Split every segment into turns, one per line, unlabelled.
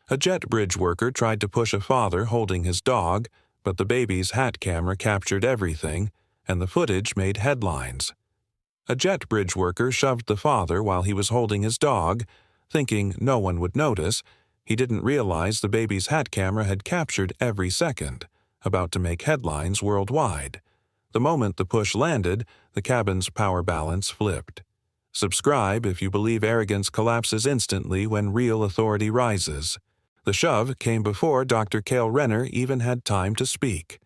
A jet bridge worker tried to push a father holding his dog, but the baby's hat camera captured everything, and the footage made headlines. A jet bridge worker shoved the father while he was holding his dog, thinking no one would notice. He didn't realize the baby's hat camera had captured every second, about to make headlines worldwide. The moment the push landed, the cabin's power balance flipped. Subscribe if you believe arrogance collapses instantly when real authority rises. The shove came before Dr. Cale Renner even had time to speak.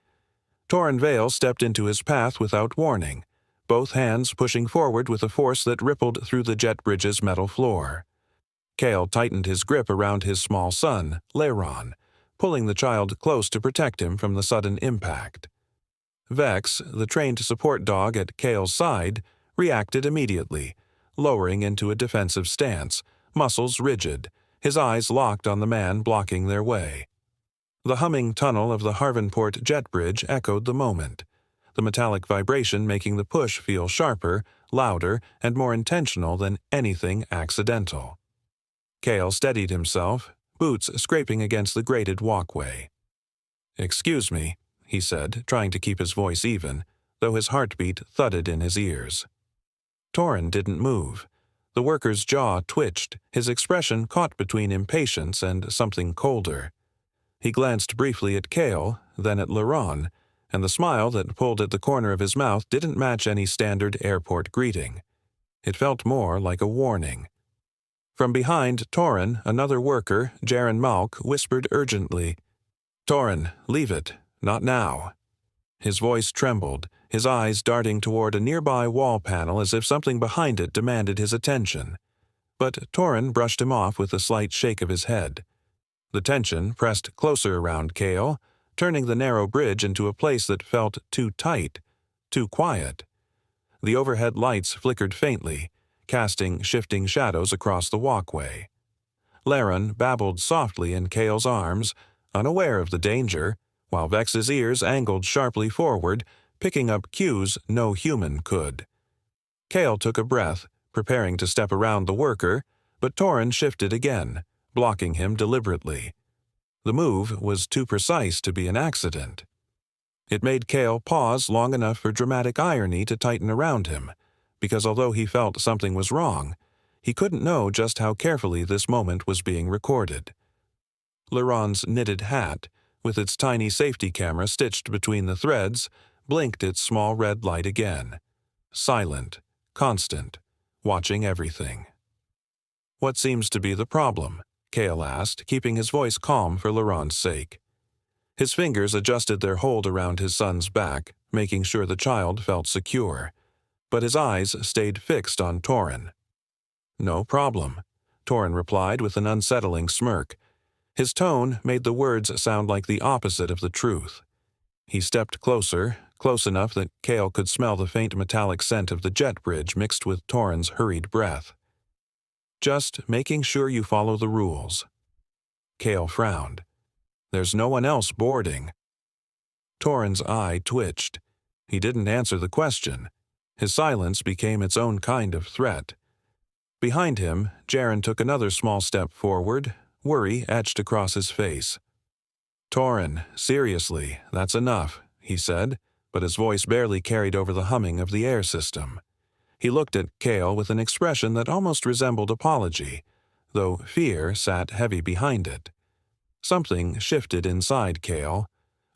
Torrin Vale stepped into his path without warning, both hands pushing forward with a force that rippled through the jet bridge's metal floor. Cale tightened his grip around his small son, Leron, pulling the child close to protect him from the sudden impact. Vex, the trained support dog at Cale's side, reacted immediately, lowering into a defensive stance, muscles rigid, his eyes locked on the man blocking their way. The humming tunnel of the Harvenport jet bridge echoed the moment, the metallic vibration making the push feel sharper, louder, and more intentional than anything accidental. Cale steadied himself, boots scraping against the grated walkway. "Excuse me," he said, trying to keep his voice even, though his heartbeat thudded in his ears. Torrin didn't move. The worker's jaw twitched, his expression caught between impatience and something colder. He glanced briefly at Cale, then at Leron, and the smile that pulled at the corner of his mouth didn't match any standard airport greeting. It felt more like a warning. From behind Torrin, another worker, Jaren Malk, whispered urgently, "Torrin, leave it. Not now." His voice trembled, his eyes darting toward a nearby wall panel as if something behind it demanded his attention. But Torrin brushed him off with a slight shake of his head. The tension pressed closer around Cale, turning the narrow bridge into a place that felt too tight, too quiet. The overhead lights flickered faintly, casting shifting shadows across the walkway. Leron babbled softly in Cale's arms, unaware of the danger, while Vex's ears angled sharply forward, picking up cues no human could. Cale took a breath, preparing to step around the worker, but Torrin shifted again, blocking him deliberately. The move was too precise to be an accident. It made Cale pause long enough for dramatic irony to tighten around him, because although he felt something was wrong, he couldn't know just how carefully this moment was being recorded. Leron's knitted hat, with its tiny safety camera stitched between the threads, blinked its small red light again. Silent, constant, watching everything. "What seems to be the problem?" Cale asked, keeping his voice calm for Leron's sake. His fingers adjusted their hold around his son's back, making sure the child felt secure. But his eyes stayed fixed on Torrin. "No problem," Torrin replied with an unsettling smirk. His tone made the words sound like the opposite of the truth. He stepped closer, close enough that Cale could smell the faint metallic scent of the jet bridge mixed with Torrin's hurried breath. "Just making sure you follow the rules." Cale frowned. "There's no one else boarding." Torrin's eye twitched. He didn't answer the question. His silence became its own kind of threat. Behind him, Jaren took another small step forward, worry etched across his face. "Torrin, seriously, that's enough," he said, but his voice barely carried over the humming of the air system. He looked at Cale with an expression that almost resembled apology, though fear sat heavy behind it. Something shifted inside Cale,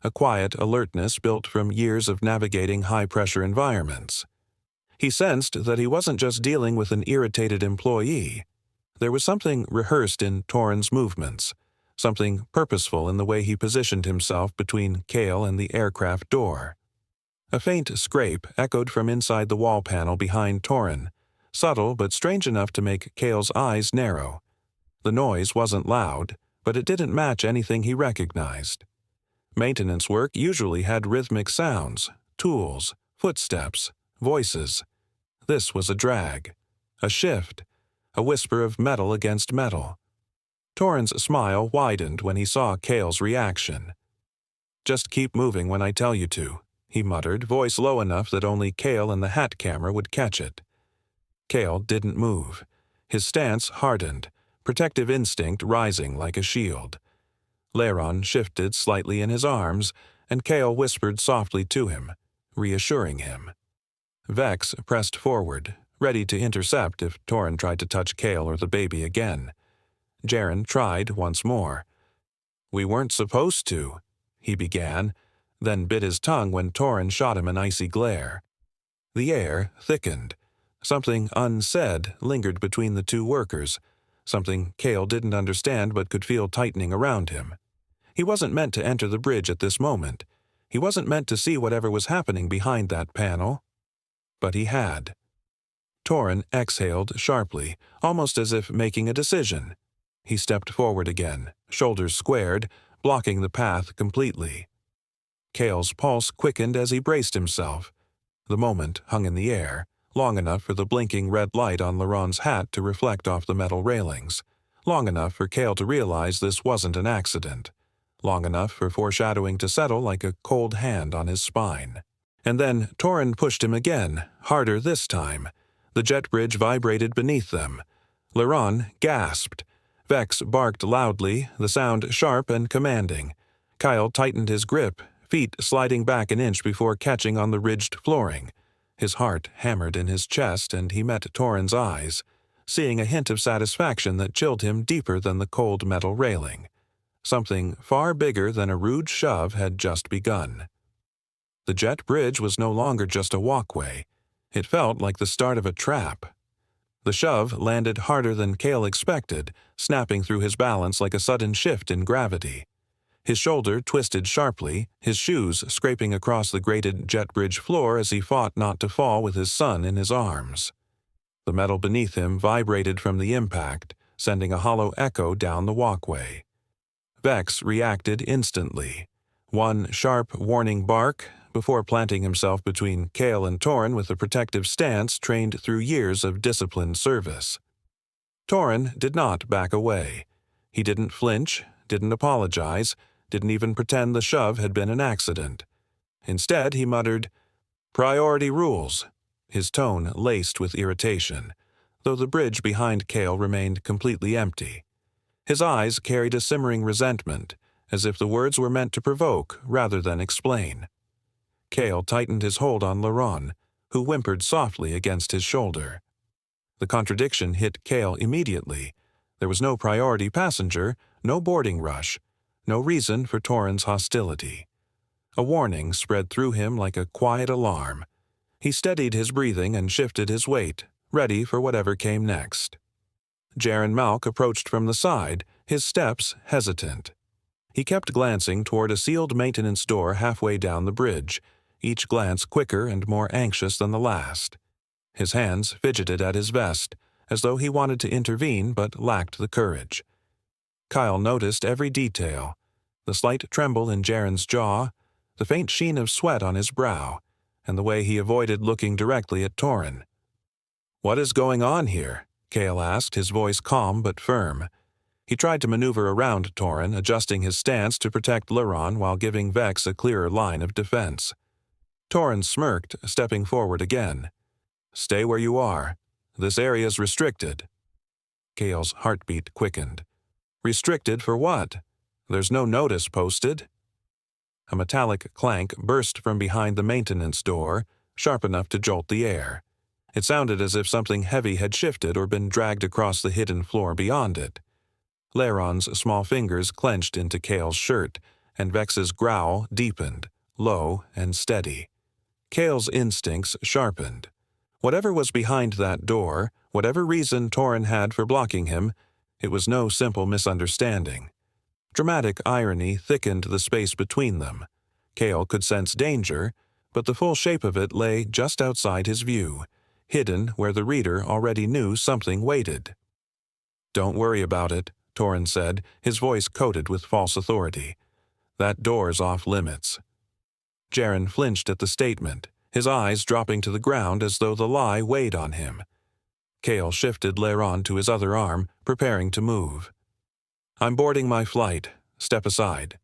a quiet alertness built from years of navigating high-pressure environments. He sensed that he wasn't just dealing with an irritated employee. There was something rehearsed in Torrin's movements, something purposeful in the way he positioned himself between Cale and the aircraft door. A faint scrape echoed from inside the wall panel behind Torrin, subtle but strange enough to make Cale's eyes narrow. The noise wasn't loud, but it didn't match anything he recognized. Maintenance work usually had rhythmic sounds, tools, footsteps, voices. This was a drag, a shift, a whisper of metal against metal. Torrin's smile widened when he saw Cale's reaction. "Just keep moving when I tell you to," he muttered, voice low enough that only Cale and the hat camera would catch it. Cale didn't move. His stance hardened, protective instinct rising like a shield. Lairon shifted slightly in his arms, and Cale whispered softly to him, reassuring him. Vex pressed forward, ready to intercept if Torin tried to touch Cale or the baby again. Jaren tried once more. "We weren't supposed to," he began, then bit his tongue when Torin shot him an icy glare. The air thickened. Something unsaid lingered between the two workers, something Cale didn't understand but could feel tightening around him. He wasn't meant to enter the bridge at this moment. He wasn't meant to see whatever was happening behind that panel. But he had. Torin exhaled sharply, almost as if making a decision. He stepped forward again, shoulders squared, blocking the path completely. Cale's pulse quickened as he braced himself. The moment hung in the air, long enough for the blinking red light on Lairon's hat to reflect off the metal railings, long enough for Cale to realize this wasn't an accident, long enough for foreshadowing to settle like a cold hand on his spine. And then Torin pushed him again, harder this time. The jet bridge vibrated beneath them. Lairon gasped. Vex barked loudly, the sound sharp and commanding. Kyle tightened his grip, feet sliding back an inch before catching on the ridged flooring. His heart hammered in his chest, and he met Torin's eyes, seeing a hint of satisfaction that chilled him deeper than the cold metal railing. Something far bigger than a rude shove had just begun. The jet bridge was no longer just a walkway. It felt like the start of a trap. The shove landed harder than Cale expected, snapping through his balance like a sudden shift in gravity. His shoulder twisted sharply, his shoes scraping across the grated jet bridge floor as he fought not to fall with his son in his arms. The metal beneath him vibrated from the impact, sending a hollow echo down the walkway. Vex reacted instantly. One sharp, warning bark, before planting himself between Cale and Torin with a protective stance trained through years of disciplined service. Torin did not back away. He didn't flinch, didn't apologize, didn't even pretend the shove had been an accident. Instead, he muttered, "Priority rules," his tone laced with irritation, though the bridge behind Cale remained completely empty. His eyes carried a simmering resentment, as if the words were meant to provoke rather than explain. Cale tightened his hold on Lairon, who whimpered softly against his shoulder. The contradiction hit Cale immediately. There was no priority passenger, no boarding rush, no reason for Torin's hostility. A warning spread through him like a quiet alarm. He steadied his breathing and shifted his weight, ready for whatever came next. Jaren Malk approached from the side, his steps hesitant. He kept glancing toward a sealed maintenance door halfway down the bridge, each glance quicker and more anxious than the last. His hands fidgeted at his vest, as though he wanted to intervene but lacked the courage. Kyle noticed every detail, the slight tremble in Jaren's jaw, the faint sheen of sweat on his brow, and the way he avoided looking directly at Torin. "What is going on here?" Cale asked, his voice calm but firm. He tried to maneuver around Torin, adjusting his stance to protect Lairon while giving Vex a clearer line of defense. Torin smirked, stepping forward again. "Stay where you are. This area's restricted." Cale's heartbeat quickened. "Restricted for what? There's no notice posted." A metallic clank burst from behind the maintenance door, sharp enough to jolt the air. It sounded as if something heavy had shifted or been dragged across the hidden floor beyond it. Lairon's small fingers clenched into Cale's shirt, and Vex's growl deepened, low and steady. Cale's instincts sharpened. Whatever was behind that door, whatever reason Torin had for blocking him, it was no simple misunderstanding. Dramatic irony thickened the space between them. Cale could sense danger, but the full shape of it lay just outside his view, hidden where the reader already knew something waited. "Don't worry about it," Torin said, his voice coated with false authority. "That door's off limits." Jaren flinched at the statement, his eyes dropping to the ground as though the lie weighed on him. Cale shifted Lairon to his other arm, preparing to move. "I'm boarding my flight. Step aside."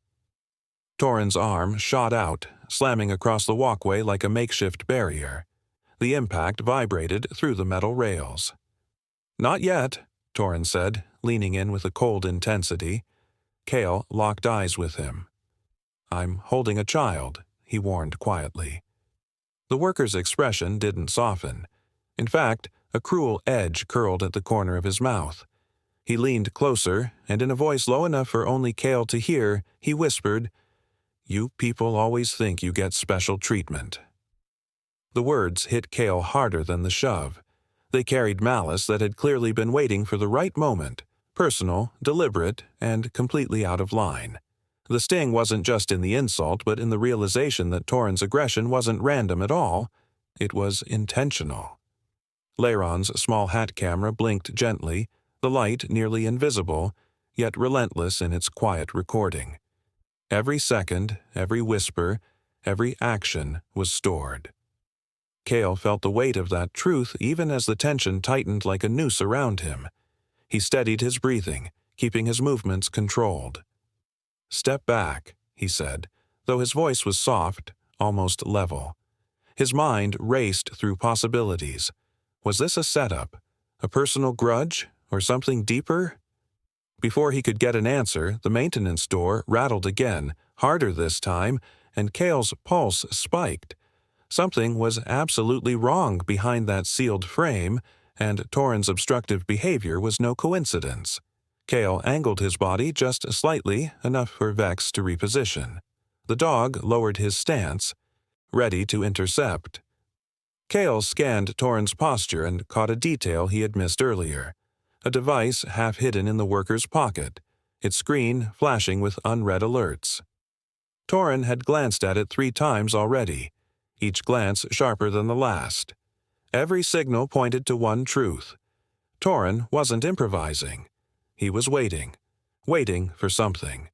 Torin's arm shot out, slamming across the walkway like a makeshift barrier. The impact vibrated through the metal rails. "Not yet," Torin said, leaning in with a cold intensity. Cale locked eyes with him. I'm holding a child, he warned quietly. The worker's expression didn't soften. In fact, a cruel edge curled at the corner of his mouth. He leaned closer, and in a voice low enough for only Cale to hear, he whispered, "You people always think you get special treatment." The words hit Cale harder than the shove. They carried malice that had clearly been waiting for the right moment, personal, deliberate, and completely out of line. The sting wasn't just in the insult, but in the realization that Torin's aggression wasn't random at all. It was intentional. Leyron's small hat camera blinked gently, the light nearly invisible, yet relentless in its quiet recording. Every second, every whisper, every action was stored. Cale felt the weight of that truth even as the tension tightened like a noose around him. He steadied his breathing, keeping his movements controlled. "Step back," he said, though his voice was soft, almost level. His mind raced through possibilities. Was this a setup, a personal grudge, or something deeper? Before he could get an answer, the maintenance door rattled again, harder this time, and Cale's pulse spiked. Something was absolutely wrong behind that sealed frame, and Torin's obstructive behavior was no coincidence. Cale angled his body just slightly, enough for Vex to reposition. The dog lowered his stance, ready to intercept. Cale scanned Torin's posture and caught a detail he had missed earlier. A device half hidden in the worker's pocket, its screen flashing with unread alerts. Torin had glanced at it 3 times already, each glance sharper than the last. Every signal pointed to one truth. Torin wasn't improvising. He was waiting for something.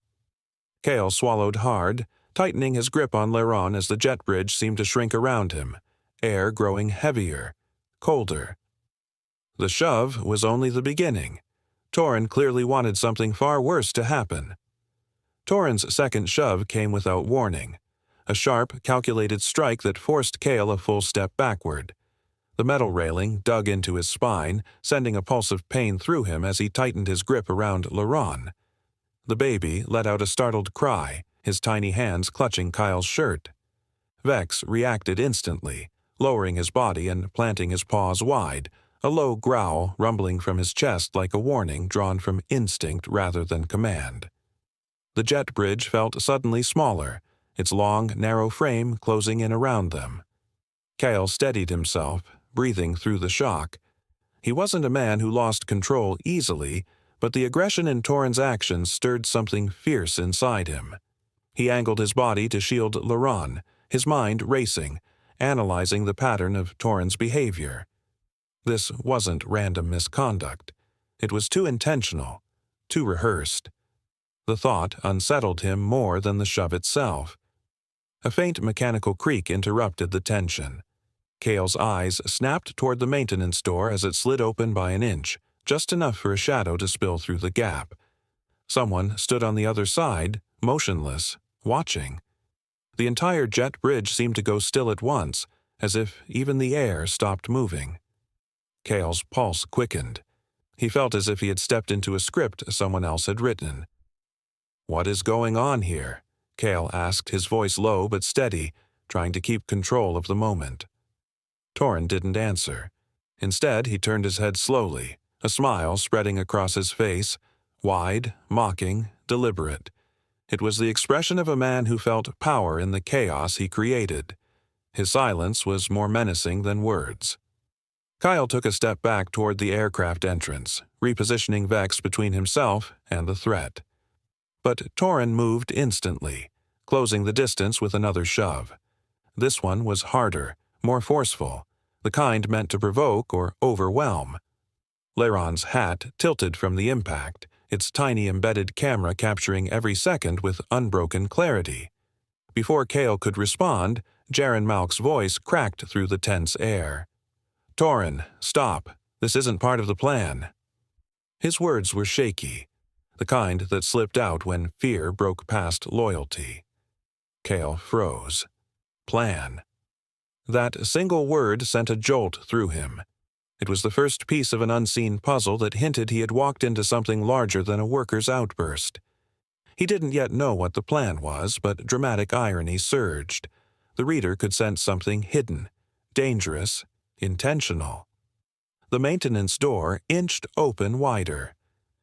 Cale swallowed hard, tightening his grip on Leyron as the jet bridge seemed to shrink around him, air growing heavier, colder. The shove was only the beginning. Torin clearly wanted something far worse to happen. Torin's second shove came without warning, a sharp, calculated strike that forced Cale a full step backward. The metal railing dug into his spine, sending a pulse of pain through him as he tightened his grip around Leyron. The baby let out a startled cry, his tiny hands clutching Kyle's shirt. Vex reacted instantly, lowering his body and planting his paws wide, a low growl rumbling from his chest like a warning drawn from instinct rather than command. The jet bridge felt suddenly smaller, its long, narrow frame closing in around them. Cale steadied himself, breathing through the shock. He wasn't a man who lost control easily, but the aggression in Torin's actions stirred something fierce inside him. He angled his body to shield Leyron, his mind racing, analyzing the pattern of Torin's behavior. This wasn't random misconduct. It was too intentional, too rehearsed. The thought unsettled him more than the shove itself. A faint mechanical creak interrupted the tension. Cale's eyes snapped toward the maintenance door as it slid open by an inch, just enough for a shadow to spill through the gap. Someone stood on the other side, motionless, watching. The entire jet bridge seemed to go still at once, as if even the air stopped moving. Cale's pulse quickened. He felt as if he had stepped into a script someone else had written. "What is going on here?" Cale asked, his voice low but steady, trying to keep control of the moment. Torin didn't answer. Instead, he turned his head slowly, a smile spreading across his face, wide, mocking, deliberate. It was the expression of a man who felt power in the chaos he created. His silence was more menacing than words. Kyle took a step back toward the aircraft entrance, repositioning Vex between himself and the threat. But Torin moved instantly, closing the distance with another shove. This one was harder, more forceful, the kind meant to provoke or overwhelm. Leyron's hat tilted from the impact, its tiny embedded camera capturing every second with unbroken clarity. Before Cale could respond, Jaren Malk's voice cracked through the tense air. "Torin, stop. This isn't part of the plan." His words were shaky, the kind that slipped out when fear broke past loyalty. Cale froze. Plan. That single word sent a jolt through him. It was the first piece of an unseen puzzle that hinted he had walked into something larger than a worker's outburst. He didn't yet know what the plan was, but dramatic irony surged. The reader could sense something hidden, dangerous, intentional. The maintenance door inched open wider.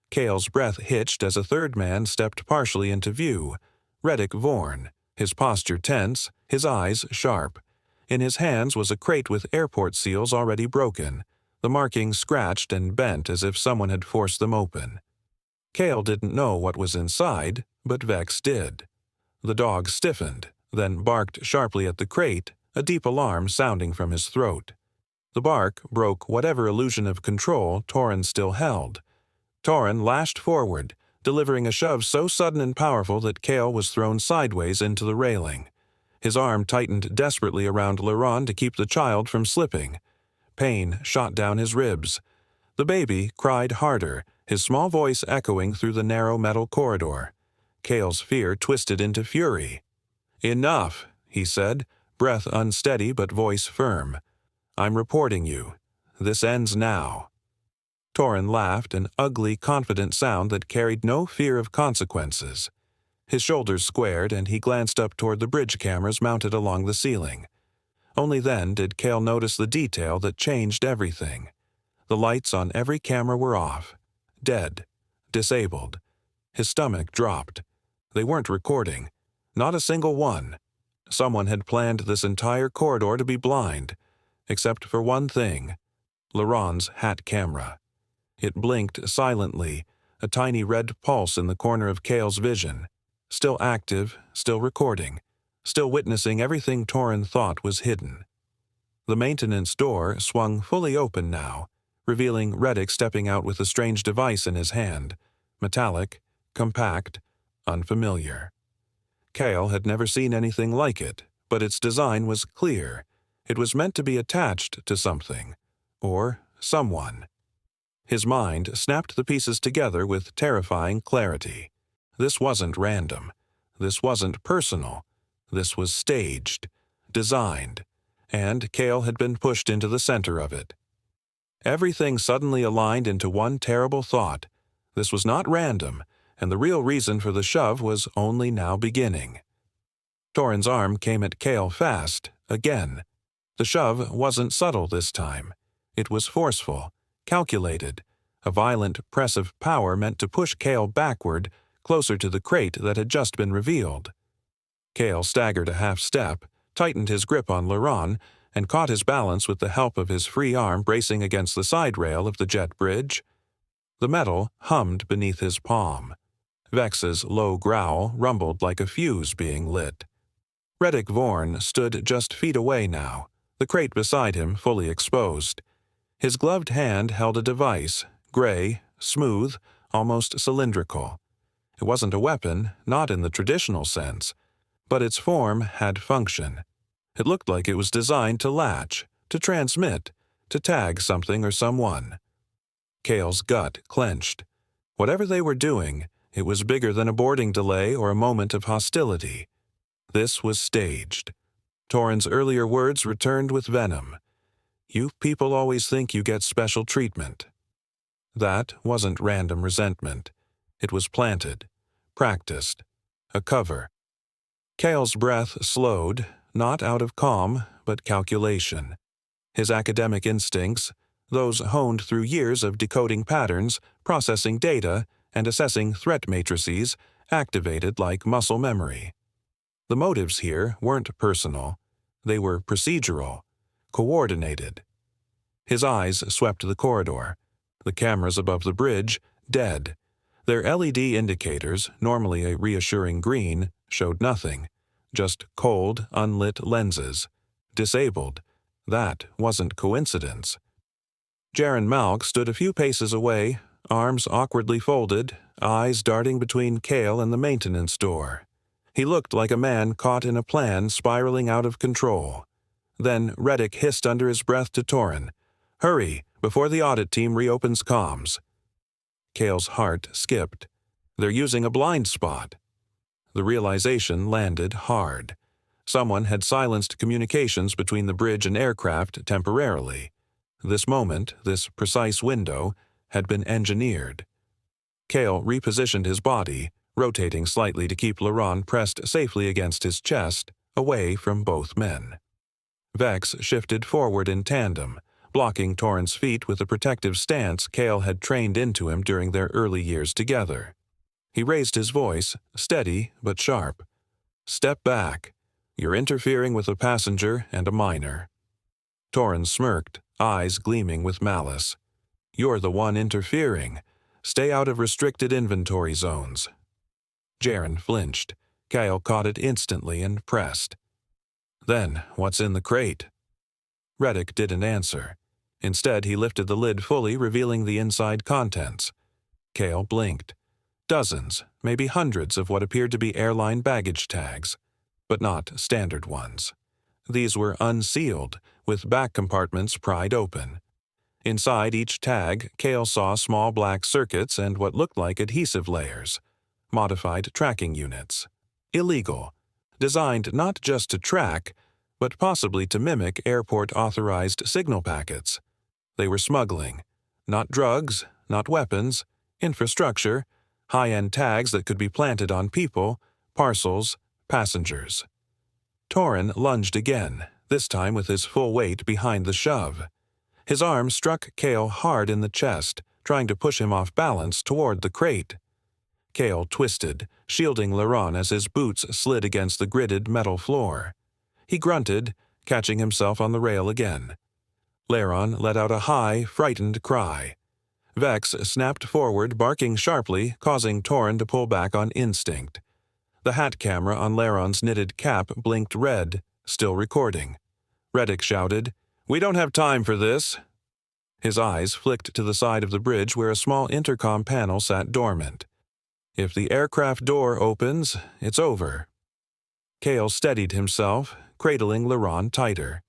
Cale's breath hitched as a third man stepped partially into view, Reddick Vorn, his posture tense, his eyes sharp. In his hands was a crate with airport seals already broken, the markings scratched and bent as if someone had forced them open. Cale didn't know what was inside, but Vex did. The dog stiffened, then barked sharply at the crate, a deep alarm sounding from his throat. The bark broke whatever illusion of control Torin still held. Torin lashed forward, delivering a shove so sudden and powerful that Cale was thrown sideways into the railing. His arm tightened desperately around Laron to keep the child from slipping. Pain shot down his ribs. The baby cried harder, his small voice echoing through the narrow metal corridor. Cale's fear twisted into fury. "Enough," he said, breath unsteady but voice firm. "I'm reporting you. This ends now." Torin laughed, an ugly, confident sound that carried no fear of consequences. His shoulders squared, and he glanced up toward the bridge cameras mounted along the ceiling. Only then did Cale notice the detail that changed everything. The lights on every camera were off. Dead. Disabled. His stomach dropped. They weren't recording. Not a single one. Someone had planned this entire corridor to be blind, except for one thing: Laron's hat camera. It blinked silently, a tiny red pulse in the corner of Cale's vision. Still active, still recording, still witnessing everything Torin thought was hidden. The maintenance door swung fully open now, revealing Reddick stepping out with a strange device in his hand, metallic, compact, unfamiliar. Cale had never seen anything like it, but its design was clear. It was meant to be attached to something, or someone. His mind snapped the pieces together with terrifying clarity. This wasn't random. This wasn't personal. This was staged, designed, and Cale had been pushed into the center of it. Everything suddenly aligned into one terrible thought. This was not random, and the real reason for the shove was only now beginning. Torin's arm came at Cale fast, again. The shove wasn't subtle this time. It was forceful, calculated, a violent press of power meant to push Cale backward, closer to the crate that had just been revealed. Cale staggered a half step, tightened his grip on Laron, and caught his balance with the help of his free arm bracing against the side rail of the jet bridge. The metal hummed beneath his palm. Vex's low growl rumbled like a fuse being lit. Reddick Vorn stood just feet away now, the crate beside him fully exposed. His gloved hand held a device, gray, smooth, almost cylindrical. It wasn't a weapon, not in the traditional sense, but its form had function. It looked like it was designed to latch, to transmit, to tag something or someone. Cale's gut clenched. Whatever they were doing, it was bigger than a boarding delay or a moment of hostility. This was staged. Torin's earlier words returned with venom. "You people always think you get special treatment." That wasn't random resentment. It was planted, practiced, a cover. Cale's breath slowed, not out of calm, but calculation. His academic instincts, those honed through years of decoding patterns, processing data, and assessing threat matrices, activated like muscle memory. The motives here weren't personal. They were procedural, coordinated. His eyes swept the corridor. The cameras above the bridge, dead. Their LED indicators, normally a reassuring green, showed nothing. Just cold, unlit lenses. Disabled. That wasn't coincidence. Jaren Malk stood a few paces away, arms awkwardly folded, eyes darting between Cale and the maintenance door. He looked like a man caught in a plan spiraling out of control. Then Reddick hissed under his breath to Torin, "Hurry, before the audit team reopens comms." Cale's heart skipped. They're using a blind spot. The realization landed hard. Someone had silenced communications between the bridge and aircraft temporarily. This moment, this precise window, had been engineered. Cale repositioned his body, rotating slightly to keep Laurent pressed safely against his chest, away from both men. Vex shifted forward in tandem, blocking Torrens's feet with the protective stance Cale had trained into him during their early years together. He raised his voice, steady but sharp. "Step back. You're interfering with a passenger and a minor." Torrens smirked, eyes gleaming with malice. "You're the one interfering. Stay out of restricted inventory zones." Jaren flinched. Cale caught it instantly and pressed. "Then, what's in the crate?" Reddick didn't answer. Instead, he lifted the lid fully, revealing the inside contents. Cale blinked. Dozens, maybe hundreds of what appeared to be airline baggage tags, but not standard ones. These were unsealed, with back compartments pried open. Inside each tag, Cale saw small black circuits and what looked like adhesive layers. Modified tracking units. Illegal. Designed not just to track, but possibly to mimic airport-authorized signal packets. They were smuggling. Not drugs, not weapons, infrastructure, high-end tags that could be planted on people, parcels, passengers. Torren lunged again, this time with his full weight behind the shove. His arm struck Cale hard in the chest, trying to push him off balance toward the crate. Cale twisted, shielding Laurent as his boots slid against the gridded metal floor. He grunted, catching himself on the rail again. Laron let out a high, frightened cry. Vex snapped forward, barking sharply, causing Torren to pull back on instinct. The hat camera on Laron's knitted cap blinked red, still recording. Reddick shouted, "We don't have time for this." His eyes flicked to the side of the bridge where a small intercom panel sat dormant. "If the aircraft door opens, it's over." Cale steadied himself, cradling Laurent tighter.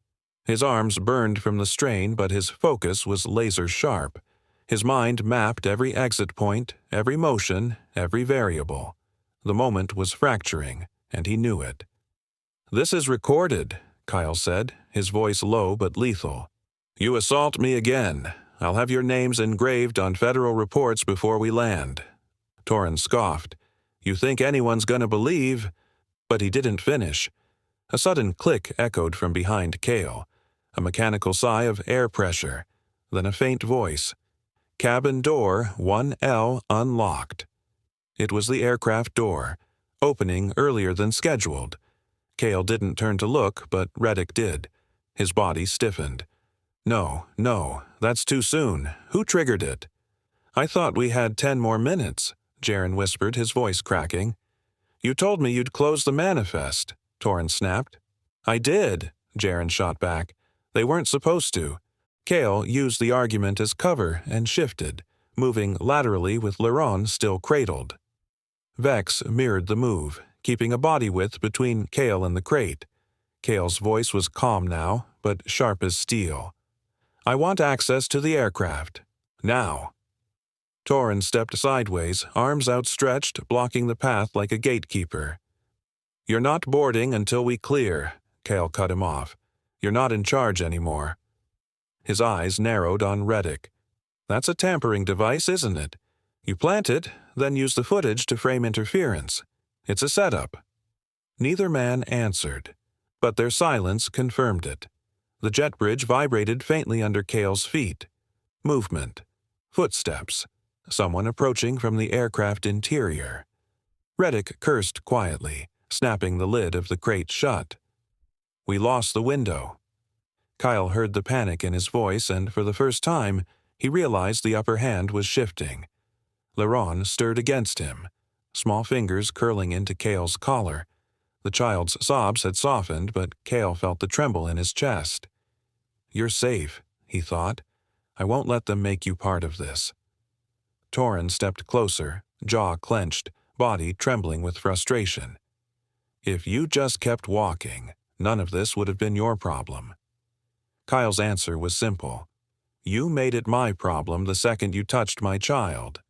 His arms burned from the strain, but his focus was laser-sharp. His mind mapped every exit point, every motion, every variable. The moment was fracturing, and he knew it. "This is recorded," Kyle said, his voice low but lethal. "You assault me again. I'll have your names engraved on federal reports before we land." Torren scoffed. "You think anyone's gonna believe?" But he didn't finish. A sudden click echoed from behind Cale, a mechanical sigh of air pressure, then a faint voice. "Cabin door 1L unlocked." It was the aircraft door, opening earlier than scheduled. Cale didn't turn to look, but Reddick did. His body stiffened. No, that's too soon. Who triggered it?" "I thought we had 10 more minutes," Jaren whispered, his voice cracking. "You told me you'd close the manifest," Torren snapped. "I did," Jaren shot back. "They weren't supposed to." Cale used the argument as cover and shifted, moving laterally with Laurent still cradled. Vex mirrored the move, keeping a body width between Cale and the crate. Cale's voice was calm now, but sharp as steel. "I want access to the aircraft. Now." Torren stepped sideways, arms outstretched, blocking the path like a gatekeeper. "You're not boarding until we clear," Cale cut him off. "You're not in charge anymore." His eyes narrowed on Reddick. "That's a tampering device, isn't it? You plant it, then use the footage to frame interference. It's a setup." Neither man answered, but their silence confirmed it. The jet bridge vibrated faintly under Cale's feet. Movement. Footsteps. Someone approaching from the aircraft interior. Reddick cursed quietly, snapping the lid of the crate shut. "We lost the window." Kyle heard the panic in his voice, and for the first time, he realized the upper hand was shifting. Laron stirred against him, small fingers curling into Cale's collar. The child's sobs had softened, but Cale felt the tremble in his chest. "You're safe," he thought. "I won't let them make you part of this." Torren stepped closer, jaw clenched, body trembling with frustration. "If you just kept walking, none of this would have been your problem." Kyle's answer was simple. "You made it my problem the second you touched my child."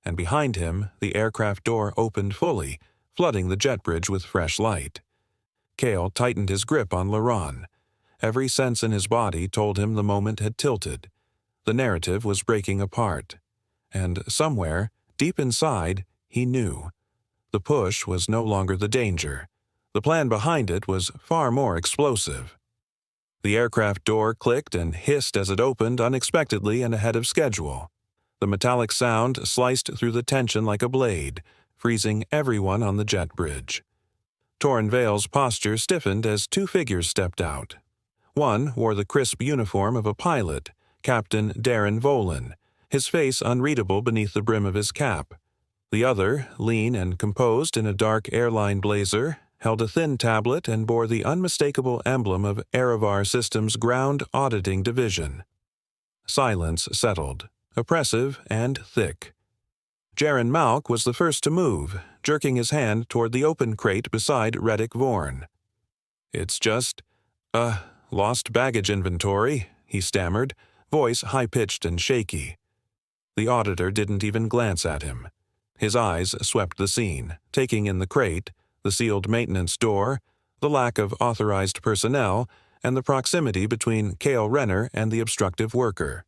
And behind him, the aircraft door opened fully, flooding the jet bridge with fresh light. Cale tightened his grip on Laron. Every sense in his body told him the moment had tilted. The narrative was breaking apart. And somewhere, deep inside, he knew. The push was no longer the danger. The plan behind it was far more explosive. The aircraft door clicked and hissed as it opened unexpectedly and ahead of schedule. The metallic sound sliced through the tension like a blade, freezing everyone on the jet bridge. Torrin Vale's posture stiffened as two figures stepped out. One wore the crisp uniform of a pilot, Captain Darren Volan, his face unreadable beneath the brim of his cap. The other, lean and composed in a dark airline blazer, held a thin tablet and bore the unmistakable emblem of Aerovar Systems' Ground Auditing Division. Silence settled, oppressive and thick. Jaron Malk was the first to move, jerking his hand toward the open crate beside Reddick Vorn. "It's just, lost baggage inventory," he stammered, voice high-pitched and shaky. The auditor didn't even glance at him. His eyes swept the scene, taking in the crate, the sealed maintenance door, the lack of authorized personnel, and the proximity between Cale Renner and the obstructive worker.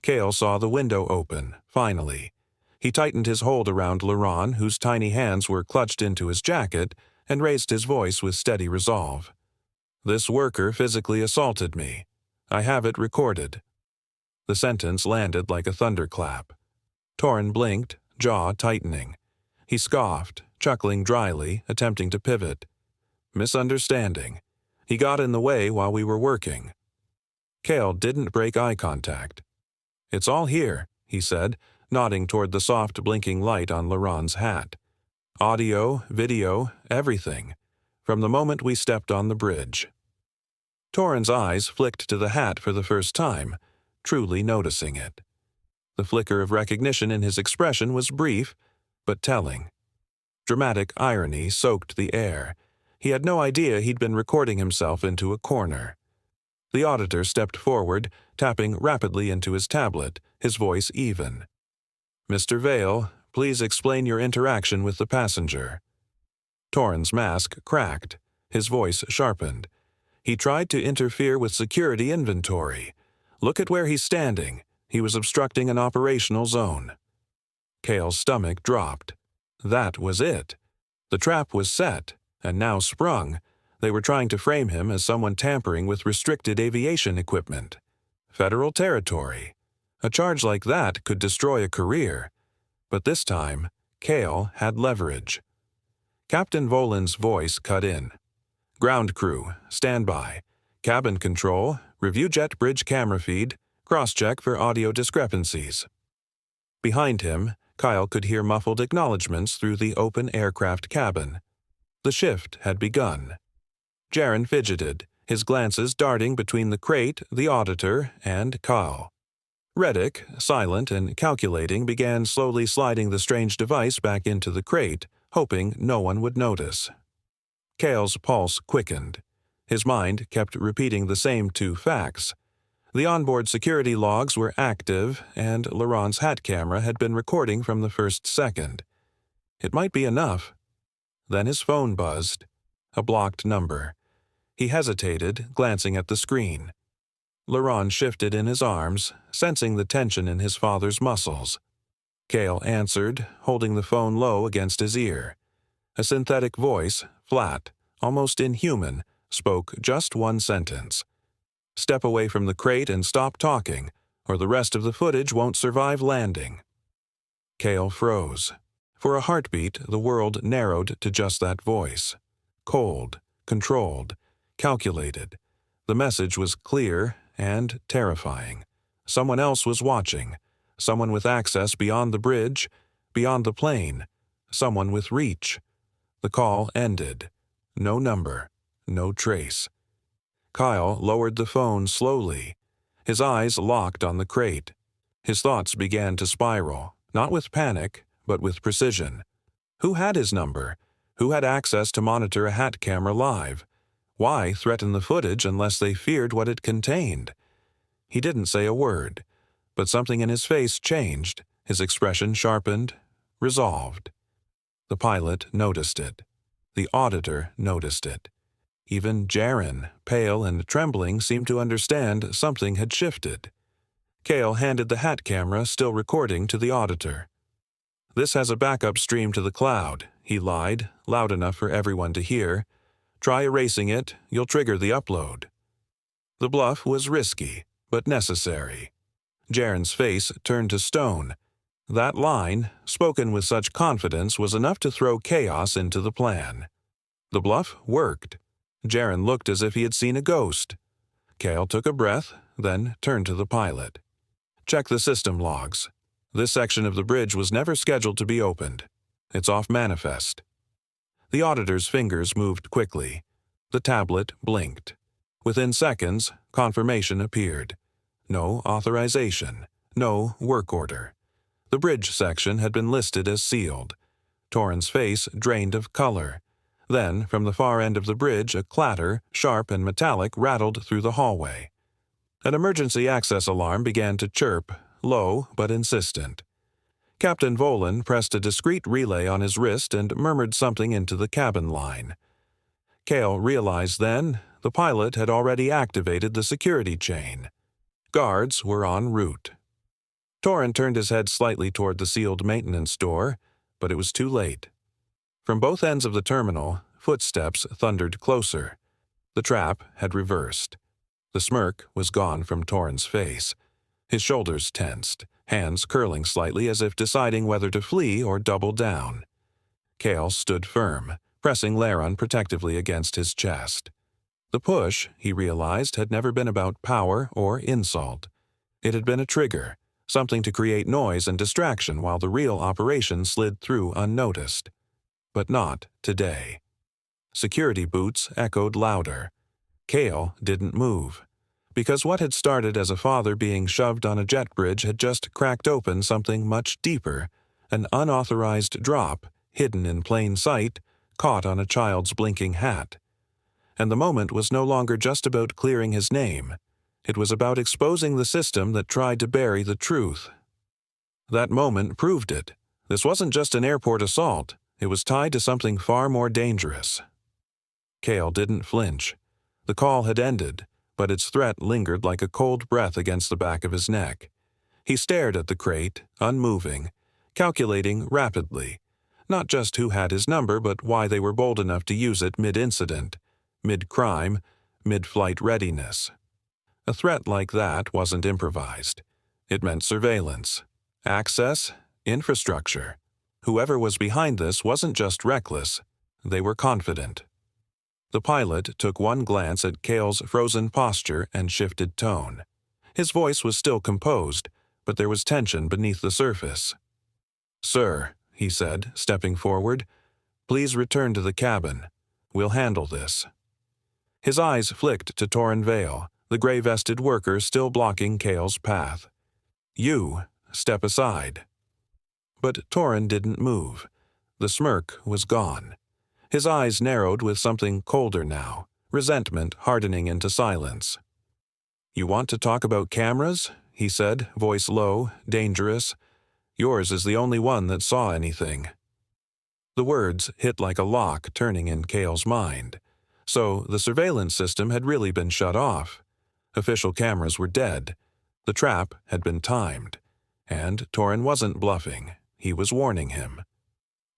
Cale saw the window open, finally. He tightened his hold around Laron, whose tiny hands were clutched into his jacket, and raised his voice with steady resolve. "This worker physically assaulted me. I have it recorded." The sentence landed like a thunderclap. Torrin blinked, jaw tightening. He scoffed, chuckling dryly, attempting to pivot. "Misunderstanding. He got in the way while we were working." Cale didn't break eye contact. "It's all here," he said, nodding toward the soft blinking light on Laron's hat. "Audio, video, everything. From the moment we stepped on the bridge." Torrin's eyes flicked to the hat for the first time, truly noticing it. The flicker of recognition in his expression was brief, but telling. Dramatic irony soaked the air. He had no idea he'd been recording himself into a corner. The auditor stepped forward, tapping rapidly into his tablet, his voice even. "Mr. Vale, please explain your interaction with the passenger." Torrin's mask cracked. His voice sharpened. "He tried to interfere with security inventory. Look at where he's standing. He was obstructing an operational zone." Cale's stomach dropped. That was it. The trap was set, and now sprung. They were trying to frame him as someone tampering with restricted aviation equipment. Federal territory. A charge like that could destroy a career. But this time, Cale had leverage. Captain Volan's voice cut in. "Ground crew, stand by. Cabin control, review jet bridge camera feed, cross-check for audio discrepancies." Behind him, Kyle could hear muffled acknowledgments through the open aircraft cabin. The shift had begun. Jaron fidgeted, his glances darting between the crate, the auditor, and Kyle. Reddick, silent and calculating, began slowly sliding the strange device back into the crate, hoping no one would notice. Cale's pulse quickened. His mind kept repeating the same two facts. The onboard security logs were active, and Laron's hat camera had been recording from the first second. It might be enough. Then his phone buzzed. A blocked number. He hesitated, glancing at the screen. Laron shifted in his arms, sensing the tension in his father's muscles. Cale answered, holding the phone low against his ear. A synthetic voice, flat, almost inhuman, spoke just one sentence. "Step away from the crate and stop talking, or the rest of the footage won't survive landing." Cale froze. For a heartbeat, the world narrowed to just that voice. Cold, controlled, calculated. The message was clear and terrifying. Someone else was watching. Someone with access beyond the bridge, beyond the plane. Someone with reach. The call ended. No number. No trace. Kyle lowered the phone slowly. His eyes locked on the crate. His thoughts began to spiral, not with panic, but with precision. Who had his number? Who had access to monitor a hat camera live? Why threaten the footage unless they feared what it contained? He didn't say a word, but something in his face changed, his expression sharpened, resolved. The pilot noticed it. The auditor noticed it. Even Jaren, pale and trembling, seemed to understand something had shifted. Cale handed the hat camera, still recording, to the auditor. "This has a backup stream to the cloud," he lied, loud enough for everyone to hear. "Try erasing it, you'll trigger the upload." The bluff was risky, but necessary. Jaren's face turned to stone. That line, spoken with such confidence, was enough to throw chaos into the plan. The bluff worked. Jaren looked as if he had seen a ghost. Cale took a breath, then turned to the pilot. "Check the system logs. This section of the bridge was never scheduled to be opened. It's off manifest." The auditor's fingers moved quickly. The tablet blinked. Within seconds, confirmation appeared. No authorization. No work order. The bridge section had been listed as sealed. Torin's face drained of color. Then, from the far end of the bridge, a clatter, sharp and metallic, rattled through the hallway. An emergency access alarm began to chirp, low but insistent. Captain Volan pressed a discreet relay on his wrist and murmured something into the cabin line. Cale realized then the pilot had already activated the security chain. Guards were en route. Torin turned his head slightly toward the sealed maintenance door, but it was too late. From both ends of the terminal, footsteps thundered closer. The trap had reversed. The smirk was gone from Torin's face. His shoulders tensed, hands curling slightly as if deciding whether to flee or double down. Cale stood firm, pressing Laron protectively against his chest. The push, he realized, had never been about power or insult. It had been a trigger, something to create noise and distraction while the real operation slid through unnoticed. But not today. Security boots echoed louder. Cale didn't move, because what had started as a father being shoved on a jet bridge had just cracked open something much deeper, an unauthorized drop, hidden in plain sight, caught on a child's blinking hat. And the moment was no longer just about clearing his name. It was about exposing the system that tried to bury the truth. That moment proved it. This wasn't just an airport assault. It was tied to something far more dangerous. Cale didn't flinch. The call had ended, but its threat lingered like a cold breath against the back of his neck. He stared at the crate, unmoving, calculating rapidly, not just who had his number, but why they were bold enough to use it mid-incident, mid-crime, mid-flight readiness. A threat like that wasn't improvised. It meant surveillance, access, infrastructure. Whoever was behind this wasn't just reckless, they were confident. The pilot took one glance at Cale's frozen posture and shifted tone. His voice was still composed, but there was tension beneath the surface. "Sir," he said, stepping forward, "please return to the cabin. We'll handle this." His eyes flicked to Torin Vale, the gray-vested worker still blocking Cale's path. "You, step aside." But Torin didn't move. The smirk was gone. His eyes narrowed with something colder now, resentment hardening into silence. "You want to talk about cameras?" he said, voice low, dangerous. "Yours is the only one that saw anything." The words hit like a lock turning in Cale's mind. So the surveillance system had really been shut off. Official cameras were dead. The trap had been timed. And Torin wasn't bluffing. He was warning him.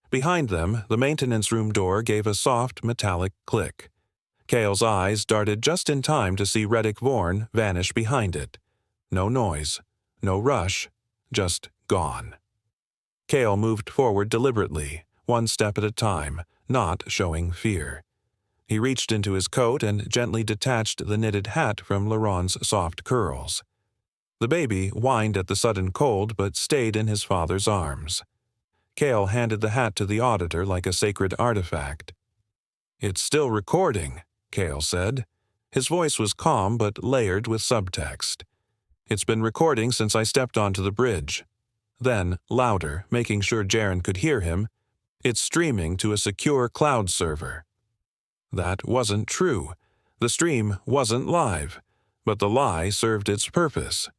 Behind them, the maintenance room door gave a soft, metallic click. Cale's eyes darted just in time to see Reddick Vorn vanish behind it. No noise, no rush, just gone. Cale moved forward deliberately, one step at a time, not showing fear. He reached into his coat and gently detached the knitted hat from Laron's soft curls. The baby whined at the sudden cold but stayed in his father's arms. Cale handed the hat to the auditor like a sacred artifact. "It's still recording," Cale said. His voice was calm but layered with subtext. "It's been recording since I stepped onto the bridge." Then, louder, making sure Jaren could hear him, "It's streaming to a secure cloud server." That wasn't true. The stream wasn't live, but the lie served its purpose.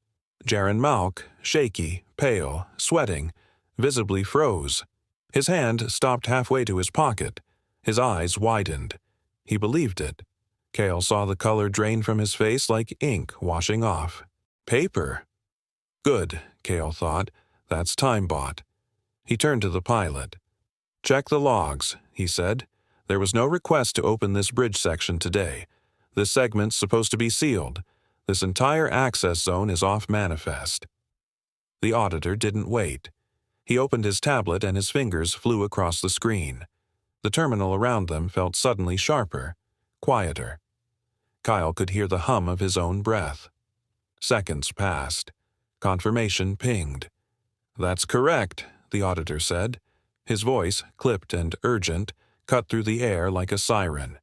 Jaren Malk, shaky, pale, sweating, visibly froze. His hand stopped halfway to his pocket. His eyes widened. He believed it. Cale saw the color drain from his face like ink washing off. Paper. Good, Cale thought. That's time-bought. He turned to the pilot. Check the logs, he said. There was no request to open this bridge section today. This segment's supposed to be sealed. This entire access zone is off manifest. The auditor didn't wait. He opened his tablet and his fingers flew across the screen. The terminal around them felt suddenly sharper, quieter. Kyle could hear the hum of his own breath. Seconds passed. Confirmation pinged. That's correct, the auditor said. His voice, clipped and urgent, cut through the air like a siren.